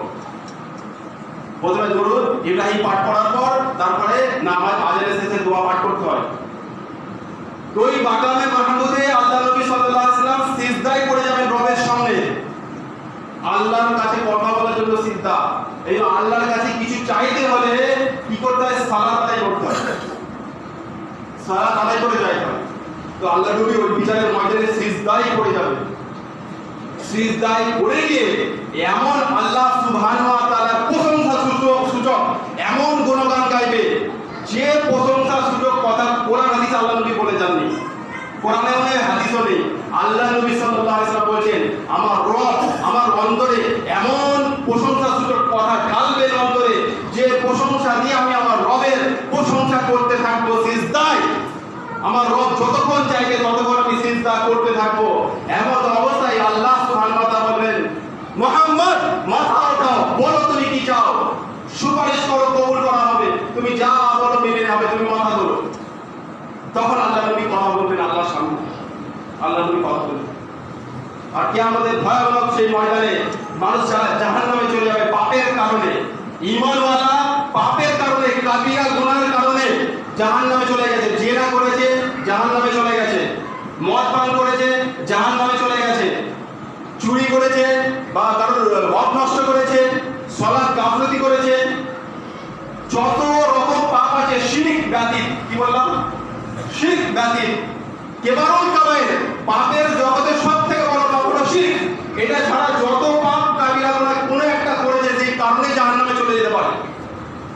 প্রথমে দরুদ ইব্রাহিম পাঠ করার পর তারপরে নামাজ আযানের শেষে দোয়া পাঠ করতে হয়। তো ওই মাকামে মাহমুদে আল্লাহ নবী সাল্লাল্লাহু আলাইহি ওয়াসাল্লাম সিজদায় পড়ে যাবেন রবের সামনে, আল্লাহর কাছে কথা বলার জন্য সিজদা। এই আল্লাহর কাছে কিছু চাইতে হলে কি করতে হয়? সালাত আদায় করতে হয়, সালাত আদায় করে যাইতে হয়। তো আল্লাহ নবী ওই বিচারের ময়দানে সিজদায় পড়ে যাবেন। সিজদায় পড়ে গিয়ে এমন আল্লাহ সুবহানাহু ওয়া তাআলার প্রশংসা সূচক এমন গুণগান গাইবে, যে প্রশংসা সূচক কথা কোরআন হাদিসে আল্লাহ নবী বলে যাননি, কোরআনে নেই হাদিসও নেই। আল্লাহ নবী সাল্লাল্লাহু আলাইহি ওয়াসাল্লাম বলেছেন আমার রব আমার অন্তরে এমন প্রশংসা সূচক কথা ঢালবেন অন্তরে, যে প্রশংসা দিয়ে আমি আমার রবের প্রশংসা করতে থাকবো সিজদায়। আমার রব যতক্ষণ চাইবে ততক্ষণ আমি সিজদা করতে থাকবো। এমন অবস্থায় আল্লাহ সুবহানাহু ওয়া তাআলা বলবেন মুহাম্মদ মাথা ওঠাও, বলো তুমি কি চাও, সুপারিশ করো কবুল করা হবে, তুমি যা বলো মেনে নেওয়া হবে, তুমি মাথা তোলো। তখন আল্লাহ নবী কথা বলবেন আল্লাহর সামনে, আল্লাহ নবী কথা বলবেন। আর কিয়ামতের ভয়াবহ সেই ময়দানে মানুষ জাহান্নামে চলে যাবে পাপের কারণে, ঈমানওয়ালা পাপের কারণে, কাবিরা গুনাহের কারণে জাহান্নামে চলে গেছে। জিনা করেছে জাহান্নামে চলে গেছে, মদ পান করেছে জাহান্নামে চলে গেছে, চুরি করেছে বা কারোর হক নষ্ট করেছে, সালাত গাফলতি করেছে, যত রকম পাপ আছে শিরক ব্যতীত। কি বললাম? শিরক ব্যতীত, কেবল কাবায়ের পাপের জগতের সবথেকে বড় পাপ হলো শিরক। এটা ছাড়া যত পাপ কাবিরা গুনাহ কোনো একটা করেছে সেই কারণে জাহান্নামে চলে যেতে পারে।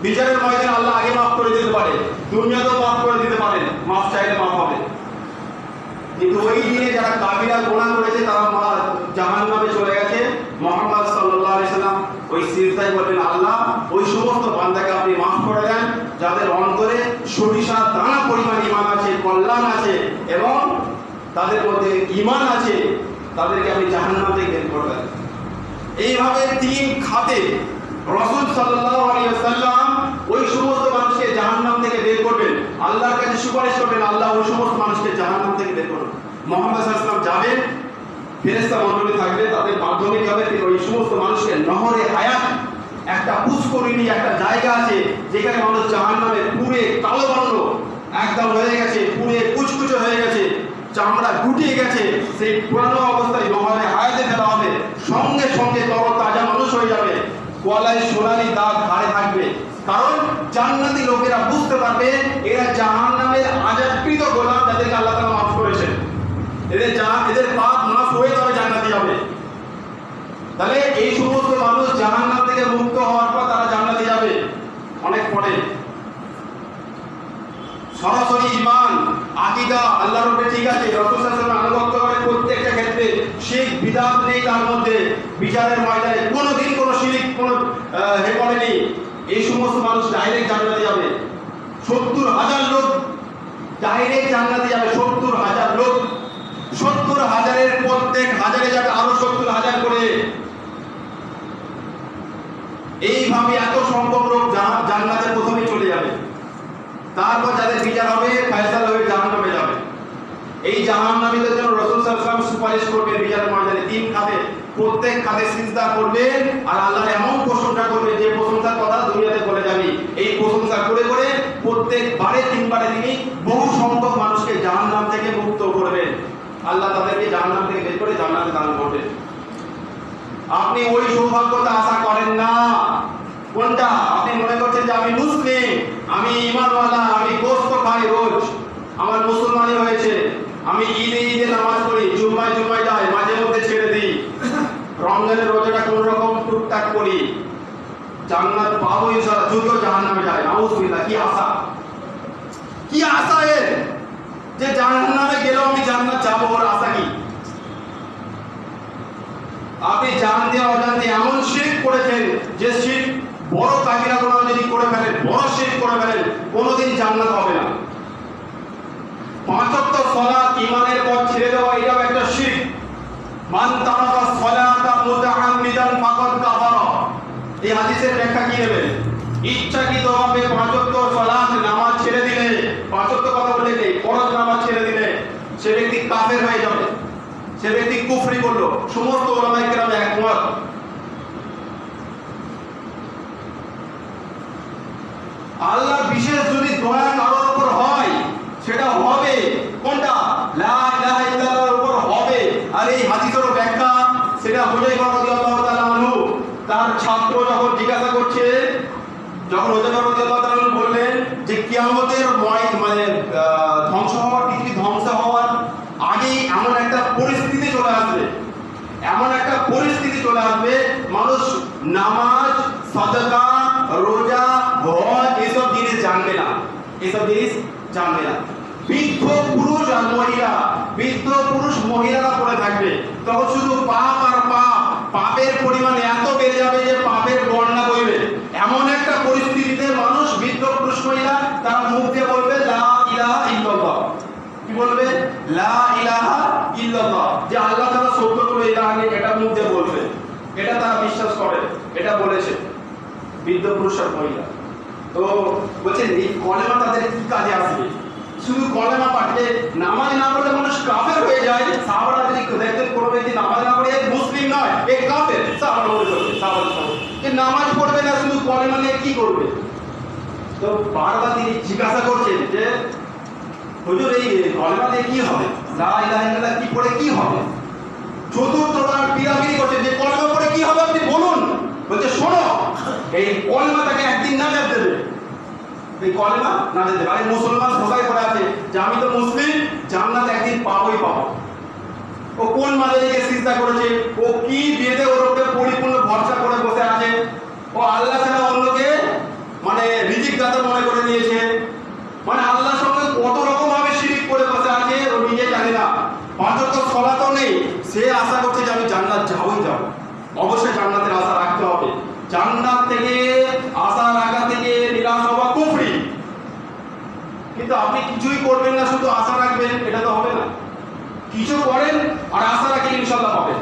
বিচারের ময়দানে আল্লাহ আগে মাফ করে দিতে পারে, দুনিয়াতেও মাফ করে দিতে পারেন, মাফ চাইলে মাফ হবে। কিন্তু ওই দিনে যারা কাবিরা গুনাহ করেছে তারা জাহান্নামে চলে গেছে। মুহাম্মদ সাল্লাল্লাহু আলাইহি সাল্লাম ওই সিজদায় বললেন, আল্লাহ ওই সমস্ত বান্দাকে আপনি মাফ করে দেন যাদের অন্তরে সরিষা দানা পরিমাণ ঈমান আছে, কল্যাণ আছে এবং তাদের মধ্যে ঈমান আছে, তাদেরকে আপনি জাহান্নাম থেকে বের করে দেন। এইভাবে তিন খাতে রাসূল সাল্লাল্লাহু আলাইহি ওয়াসাল্লাম ওই সমস্ত মানুষকে জাহান্নাম থেকে বের করবেন, আল্লাহর কাছে সুপারিশ করবেন, আল্লাহ ওই সমস্ত মানুষকে জাহান্নাম থেকে বের করবেন। মুহাম্মদ সাল্লাল্লাহু আলাইহি ওয়াসাল্লাম যাবেন, ফেরেশতা মণ্ডলী থাকবে, তাদের মাধ্যমে কি হবে, ওই সমস্ত মানুষকে নহরে হায়াত, একটা পুষ্করিণী, একটা জায়গা আছে যেখানে মানুষ জাহান্নামে পুড়ে কালো বর্ণ একদম হয়ে গেছে, পুড়ে কুচকুচে হয়ে গেছে, চামড়া গুটিয়ে গেছে, সেই পুরানো অবস্থায় নহরে হায়াতে ফেলা হবে, সঙ্গে সঙ্গে তরতাজা মানুষ হয়ে যাবে, গলায় সোনালি দাগ ঘাড়ে থাকবে। কারণ জান্নাতি লোকেরা বুঝতে পারবে এরা জাহান্নামের আযাবকৃত গোলাম, যাদেরকে আল্লাহ তাআলা মাফ করেছেন, এদের পাপ মাফ হয়ে তবে জান্নাতে যাবে। তাহলে এই সমস্ত মানুষ জাহান্নাম থেকে মুক্ত হওয়ার পর তারা জান্নাতে যাবে। অনেক পরে সরাসরি ঈমান, আকীদা আল্লাহর উপরে ঠিক আছে, রাসূল সাল্লাল্লাহু আলাইহি ওয়াসাল্লাম আনুগত্য করে প্রত্যেকটা ক্ষেত্রে, শিরক বিদআত নেই তার মধ্যে, বিচারের ময়দানে কোনোদিন কোনো শিরক কোনো হেপনে নেই, এই সমস্ত মানুষ ডাইরেক্ট জান্নাতে যাবে। ৭০,০০০ লোক ডাইরেক্ট জান্নাতে যাবে, ৭০,০০০ লোক, ৭০,০০০-এর প্রত্যেক হাজারে যাবে আরো ৭০,০০০ করে। এইভাবে এত সংখ্যক লোক জান্নাতে প্রথমে চলে যাবে, তারপর যাদের বিচার হবে, ফয়সালা হবে, জাহান্নামে যাবে। এই জাহান্নামীদের জন্য রাসূল সাল্লাল্লাহু আলাইহি ওয়াসাল্লাম সুপারিশ করবেন বিচারের ময়দানে, তিন খাতে, প্রত্যেক খাতে সিজদা করবেন আর আল্লাহর এমন প্রশংসা করবেন যে প্রশংসার কথা দুনিয়াতে বলে যাবে। এই প্রশংসা করে করে প্রত্যেকবারে তিনবারে তিনি বহু সংখ্যক মানুষকে জাহান্নাম থেকে মুক্ত করবেন, আল্লাহ তাদেরকে জাহান্নাম থেকে বের করে জান্নাতে দান করবেন। আপনি ওই সৌভাগ্যতা আশা করেন না। কোনটা? আপনি মনে করছেন যে আমি মুসলিম, আমি ঈমানওয়ালা, আমি গোশত খাই রোজ, আমার মুসলমানি হয়েছে, আমি ঈদে ঈদে নামাজ পড়ি, জুম্মায় জুম্মায় যাই, মাঝে মধ্যে ছেড়ে দিই, রমজানের রোজাটা কোন রকম টুকটাক করি, জান্নাত পাবো ইনশাআল্লাহ, যদিও জাহান্নামে যায়, নাউযুবিল্লাহ। কি আশা, কি আশা এর যে জাহান্নামে গেলেও আমি জান্নাত যাবো, ওর আশা কি? আপনি জানতে অজান্তে এমন শিরক করেছেন যে শিরক বড় কাবিরা গুনাহ যদি করে ফেলেন, বড় শিরক করে ফেলেন, কোনোদিন জান্নাত হবে না। ৫ ওয়াক্ত সালাত ঈমানের পর ছেড়ে দেওয়া, এটাও একটা শিরক। মান তারাকা সালাতা মুতাআম্মিদান ফাকাদ কাফারা। এই হাদিসের ব্যাখ্যা কি নেবেন? ইচ্ছাকৃতভাবে ৫ ওয়াক্ত সালাত নামাজ ছেড়ে দিলে, ৫ ওয়াক্ত কথা বলে কি ফরজ নামাজ ছেড়ে দিলে সে ব্যক্তি কাফের হয়ে যাবে, সে ব্যক্তি কুফরি করলো। সমস্ত উলামায়ে কেরাম একমত। আল্লাহ বিশেষ যদি দয়া কারোর উপর হয়, সেটা হবে কোনটা? লা ইলাহা ইল্লাল্লাহর উপর হবে। আর এই হাদিসের ব্যাখ্যা সেটা হুযায়ফা রাদিয়াল্লাহু তাআলা আনহু তার ছাত্র যখন জিজ্ঞাসা করছে, যখন হুযায়ফা রাদিয়াল্লাহু তাআলা আনহু বললেন যে কিয়ামতের মানে ধ্বংস হওয়ার, পৃথিবী ধ্বংস হওয়ার আগেই এমন একটা পরিস্থিতি চলে আসবে, এমন একটা পরিস্থিতি চলে আসবে, মানুষ নামাজ, সাদাকা, রোজা, হজ এসব জিনিস জানবে না, এসব জিনিস জানবে না। বৃদ্ধ পুরুষ আর মহিলা, বৃদ্ধ পুরুষ মহিলারা পড়ে থাকবে, তখন শুধু পাপ আর পাপ, পাপের পরিমাণ এত বেড়ে যাবে যে পাপের বন্যা বইবে। এমন একটা পরিস্থিতিতে মানুষ, বৃদ্ধ পুরুষ মহিলা, তারা মুখ দিয়ে বলবে লা ইলাহা ইল্লাল্লাহ। কি বলবে? লা ইলাহা ইল্লাল্লাহ, যে আল্লাহ তাআলা সত্য করে ইলাহা, এটা মুখ দিয়ে বলবে, এটা তারা বিশ্বাস করে, এটা বলেছে বৃদ্ধ পুরুষ আর মহিলা। তো বলছেন এই কলেমা তাদের কি কাজে আসবে? শুধু কলেমা পাঠে, নামাজ না পড়লে মানুষ কাফের হয়ে যায়। সাহাবারা যদি দেখতেন কোনো ব্যক্তি নামাজ না পড়ে মুসলিম নয়, এ কাফের, সাহাবারা বলে চলছে, সাহাবারা যে নামাজ পড়বে না, শুধু কলেমা নিয়ে কি করবে? তো বারবার তিনি জিজ্ঞাসা করছেন যে হুজুর এই কলেমা দিয়ে কি হবে, লা ইলাহা ইল্লাল্লাহ কি পড়ে কি হবে? চতুর্থবার পিরামিড করছে যে কলেমা পড়ে কি হবে আপনি বলুন। বলছে শোনো, এই কলেমাটাকে একদিন নাজাত দেবে, এই কলেমা নাজাত দেবে। আরে মুসলমান সবাই করে আছে যে আমি তো মুসলিম, জান্নাত একদিন পাবোই পাবো। ও কোন মাদারিকে সিজদা করেছে, ও কি বেদে ওর উপরে পরিপূর্ণ ভরসা করে বসে আছে, ও আল্লাহ ছাড়া অন্যকে মানে দাতা মনে করে নিয়েছে। মানে আল্লাহর সঙ্গে কত রকম ভাবে শিরিক করে বসে আছে ও নিজে জানে না। পাঁচ ওয়াক্ত সালাতও নেই, সে আশা করছে যে আমি জান্নাত যাবই যাব। অবশ্যই জান্নাতের আশা রাখতে হবে। জান্নাত থেকে আশা রাখা থেকে নিরাশ হওয়া কুফরি। কিন্তু আপনি কিছুই করবেন না, শুধু আশা রাখবেন, এটা তো হবে না। কিছু করেন আর আশা রাখেন ইনশাআল্লাহ হবে।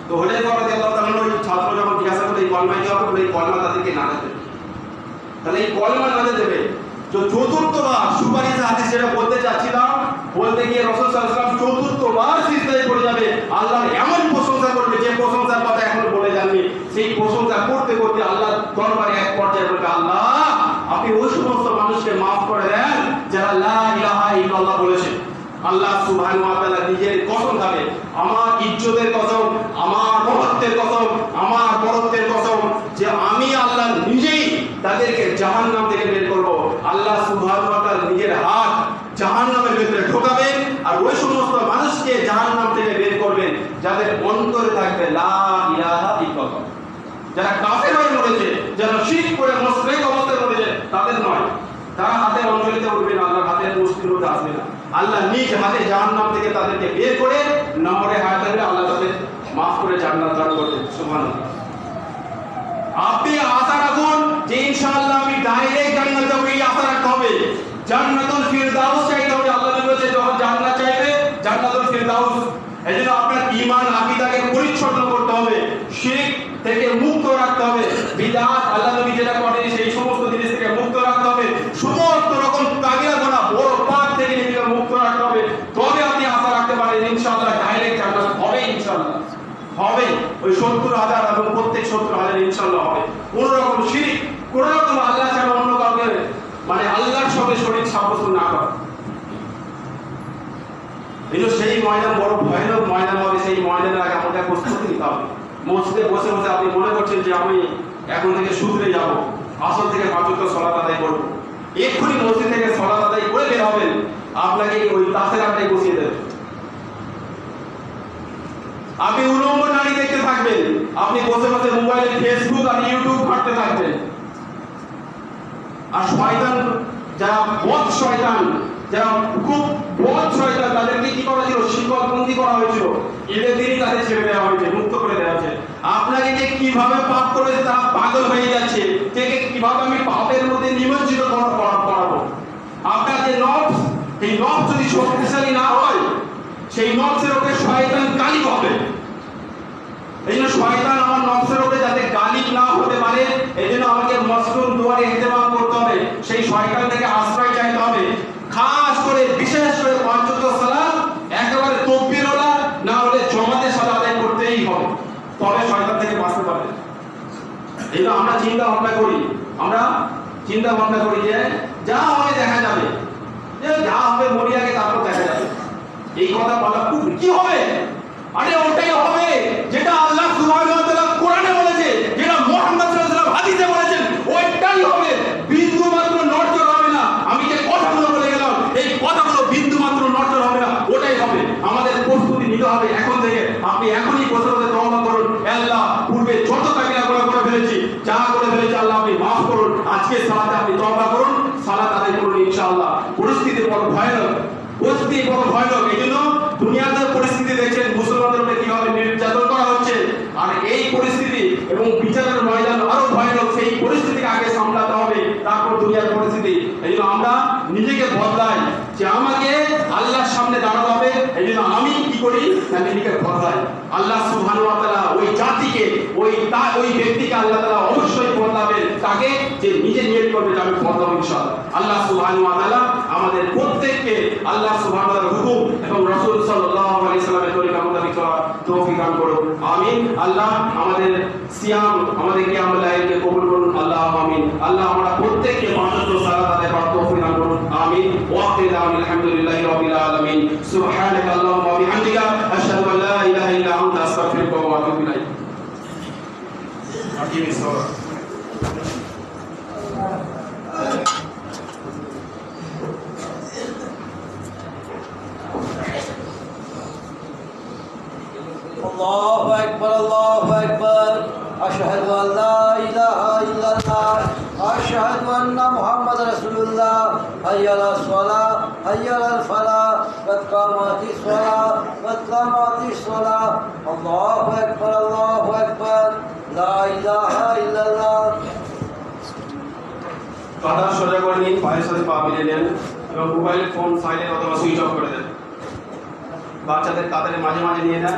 তো হুযায়ফা রাদিয়াল্লাহু তাআলা ওই ছাত্র যখন জিজ্ঞাসা করে এই কলমা কি হবে, এই কলমা তাদেরকে না দেবে। তাহলে এই কলমা না দেবে। তো চতুর্থবার সুপারিশ হাদিস যেটা বলতে চাচ্ছিলাম, বলতে গিয়ে রাসূল সাল্লাল্লাহু আলাইহি ওয়াসাল্লাম চতুর্থবার সিজদায় পড়ে যাবে, আল্লাহর এমন প্রশংসা করবে যে প্রশংসার কথা এখন বলে যাননি। সেই প্রশংসা করতে করতে আল্লাহর দরবারে এক পর্যায়ে বলবে, আল্লাহ আপনি ওই সমস্ত মানুষকে maaf করে দেন যারা লা ইলাহা ইল্লাল্লাহ বলেছে। আল্লাহ সুবহানাহু ওয়া তাআলা নিজের কসম খাবে, আমার ইজ্জতের কসম, আমার মহত্বের কসম, আমার বড়ত্বের কসম, যে আমি আল্লাহ নিজেই তাদেরকে জাহান্নাম থেকে বের করব। আল্লাহ সুবহানাহু ওয়া তাআলা নিজের হাত জাহান্নামের ভিতরে ঢোকাবেন আর ওই সমস্ত মানুষকে জাহান্নাম থেকে বের করবেন যাদের অন্তরে থাকবে লা ইলাহা ইল্লাল্লাহ। যারা কাফের হয়ে মরেছে, যারা শিরক করে মুশরিক অবস্থায় মরেছে, তাদের নয়। তারা হাতের অঞ্জলিতে উঠবে না, আল্লাহর হাতের মুষ্টির মধ্যে আসবে না। আল্লাহ নিজ হাতে জাহান্নাম থেকে তাদেরকে বের করে নম্বরে হায়াতে আল্লাহ তাদের maaf করে জান্নাত দান করবেন। সুবহানাল্লাহ। আপনি আশা রাখুন যে ইনশাআল্লাহ আমি ডাইরেক্ট জান্নাত যাব, এই আশা রাখতে হবে। জান্নাতুল ফিরদাউস চাইতে হবে। আল্লাহ নবী বলেছে যখন জান্নাত চাইবে জান্নাতুল ফিরদাউস। এজন্য আপনার ঈমান আকীদাকে পরিচ্ছন্ন করতে হবে, শিরক থেকে মুক্ত রাখতে হবে, বিদআত আল্লাহ নবী যেটা করেন সেই সমস্ত জিনিস থেকে মুক্ত রাখতে হবে, সমস্ত রকম কাবিরা গুনাহ বড় পাপ থেকে নিজেকে মুক্ত রাখতে হবে। তবে আপনি আশা রাখতে পারেন ইনশাআল্লাহ ডাইরেক্ট জান্নাত হবে। ইনশাআল্লাহ হবে, ওই 70,000 এবং প্রত্যেক 70,000 ইনশাআল্লাহ হবে। কোন রকম শিরক, কোন রকম আল্লাহ ছাড়া অন্য কাউকে মানে আল্লাহর সঙ্গে শরীক সাব্যস্ত না করা। কিন্তু সেই ময়দান বড় ভয়ানক ময়দান হবে। সেই ময়দানের আগে আমাদের প্রস্তুতি নিতে হবে। মসজিদে বসে বসে আপনি মনে করছেন যে আমি এখন থেকে সুদরে যাব, আসল থেকে 5 ওয়াক্ত সালাত আদায় করব। এক্ষুনি মসজিদ থেকে সালাত আদায় করে বের হবেন, আপনাকে ওই তাসের আড্ডায় বসিয়ে দেবে। আপনি উলঙ্গ নারী দেখতে থাকবেন, আপনি বসে বসে মোবাইলে ফেসবুক আর ইউটিউব ঘাঁটতে থাকবেন। আর শয়তান, যারা বদ শয়তান, যারা খুব বদ শয়তান, তাদেরকে কি করা ছিল, শিকলবন্দি করা হয়েছিল, এদের দিনই তাদের ছেড়ে দেওয়া হয়েছে, মুক্ত করে দেওয়া হয়েছে। আপনাকে যে কিভাবে পাপ করেছে তারা পাগল হয়ে যাচ্ছে, কিভাবে আমি পাপের মধ্যে নিমজ্জিত করাবো। আপনার যে নফস, এই নফস যদি শক্তিশালী না হয়, সেই নফসের উপরে শয়তান গালিব হবে। এই জন্য শয়তান আমার নফসের উপরে যাতে গালিব না হতে পারে, এই জন্য আমাকে মসলুন দুয়ারে ইহতেমাম করতে হবে, সেই শয়তান থেকে আশ্রয় চাইতে হবে। খাস করে বিশেষ করে 5 ওয়াক্ত সালাত একেবারে তাকবীরওয়ালা, না হলে জামাতের সাথে আদায় করতেই হবে, তবে শয়তান থেকে বাঁচতে পারবে। এই জন্য আমরা চিন্তা ভাবনা করি যে যা হবে দেখা যাবে, যে যা হবে মরি আগে তারপর দেখা যাবে। এই কথা বলা কি হবে? আরে ওটাই হবে যেটা আল্লাহ সুবহানাহু ওয়া তাআলা কোরআনে বলেছে, যেটা মুহাম্মদ সাল্লাল্লাহু আলাইহি ওয়াসাল্লাম হাদিসে বলেছেন, ওইটাই হবে। বিন্দু মাত্র নড়চড় হবে না। আমি যে কথাগুলো বলে গেলাম, এই কথাগুলো বিন্দু মাত্র নড়চড় হবে না, ওটাই হবে। আমাদের প্রস্তুতি নিতে হবে এখন থেকে। আপনি এখনই বসে বসে তওবা করুন, আল্লাহ পূর্বে যত কাবিরা গুনাহ করে ফেলেছি, যা করে ফেলেছি আল্লাহ আপনি maaf করুন। আজকে সালাতে আপনি তওবা করুন, সালাত আদায় করুন ইনশাআল্লাহ। পরিস্থিতি বড় ভয়ানক, এই জন্য দুনিয়াতে পরিস্থিতি দেখছেন মুসলমানদের উপরে কিভাবে নির্যাতন করা হচ্ছে। আর এই পরিস্থিতি এবং বিচারের ময়দান আরো ভয়ানক, সেই পরিস্থিতিকে আগে সামলাতে হবে, তারপর দুনিয়ার পরিস্থিতি। এই জন্য আমরা নিজেকে বদলাই যে আমাকে আল্লাহর সামনে দাঁড়াতে হবে। এই জন্য আমি কি করি, নিজেকে বদলাই। আল্লাহ সুবহানাহু ওয়া তাআলা ওই জাতিকে, ওই ব্যক্তিকে আল্লাহ তাআলা অবশ্যই বদলাবেন, তাকে যে নিজে নিয়ত করবে যে আমি বদলাবো ইনশাআল্লাহ। আল্লাহ সুবহানাহু ওয়া তাআলা আমাদের প্রত্যেককে আল্লাহ সুবহানাহু ওয়া তাআলার হুকুম এবং রাসূল সাল্লাল্লাহু আলাইহি সাল্লামের তরিকা মোতাবেক চলার তৌফিক দান করুন, আমিন। আল্লাহ আমাদের সিয়াম, আমাদের কিয়ামুল লাইলকে কবুল করুন, আল্লাহ আমিন। আল্লাহ আমরা প্রত্যেককে 5 ওয়াক্ত সালাত আদায় করার তৌফিক দান করুন, আমিন। ওয়া আখিরু দাওয়ানা আলহামদুলিল্লাহি রাব্বিল আলামিন। সুবহানাকা আল্লাহুম্মা ওয়া বিহামদিকা আশহাদু আল্লা ইলাহা ইল্লা আনতা আস্তাগফিরুকা ওয়া আতুবু ইলাইক। আকিমিস সালাত। Allahu Akbar, Allahu Akbar. Ashhadu an la ilaha illallah. Ashhadu anna محمد رسول الله حي على الصلاة حي على الفلاح قد قامت الصلاة قد قامت الصلاة الله أكبر لا إله إلا الله কাঁধা সোজা করে নিন, পায়ের সাথে পা মিলিয়ে নেন এবং মোবাইল ফোন সাইলেন্ট অথবা সুইচ অফ করে দেন। বাচ্চাদের কাঁধের মাঝে মাঝে নিয়ে নেন।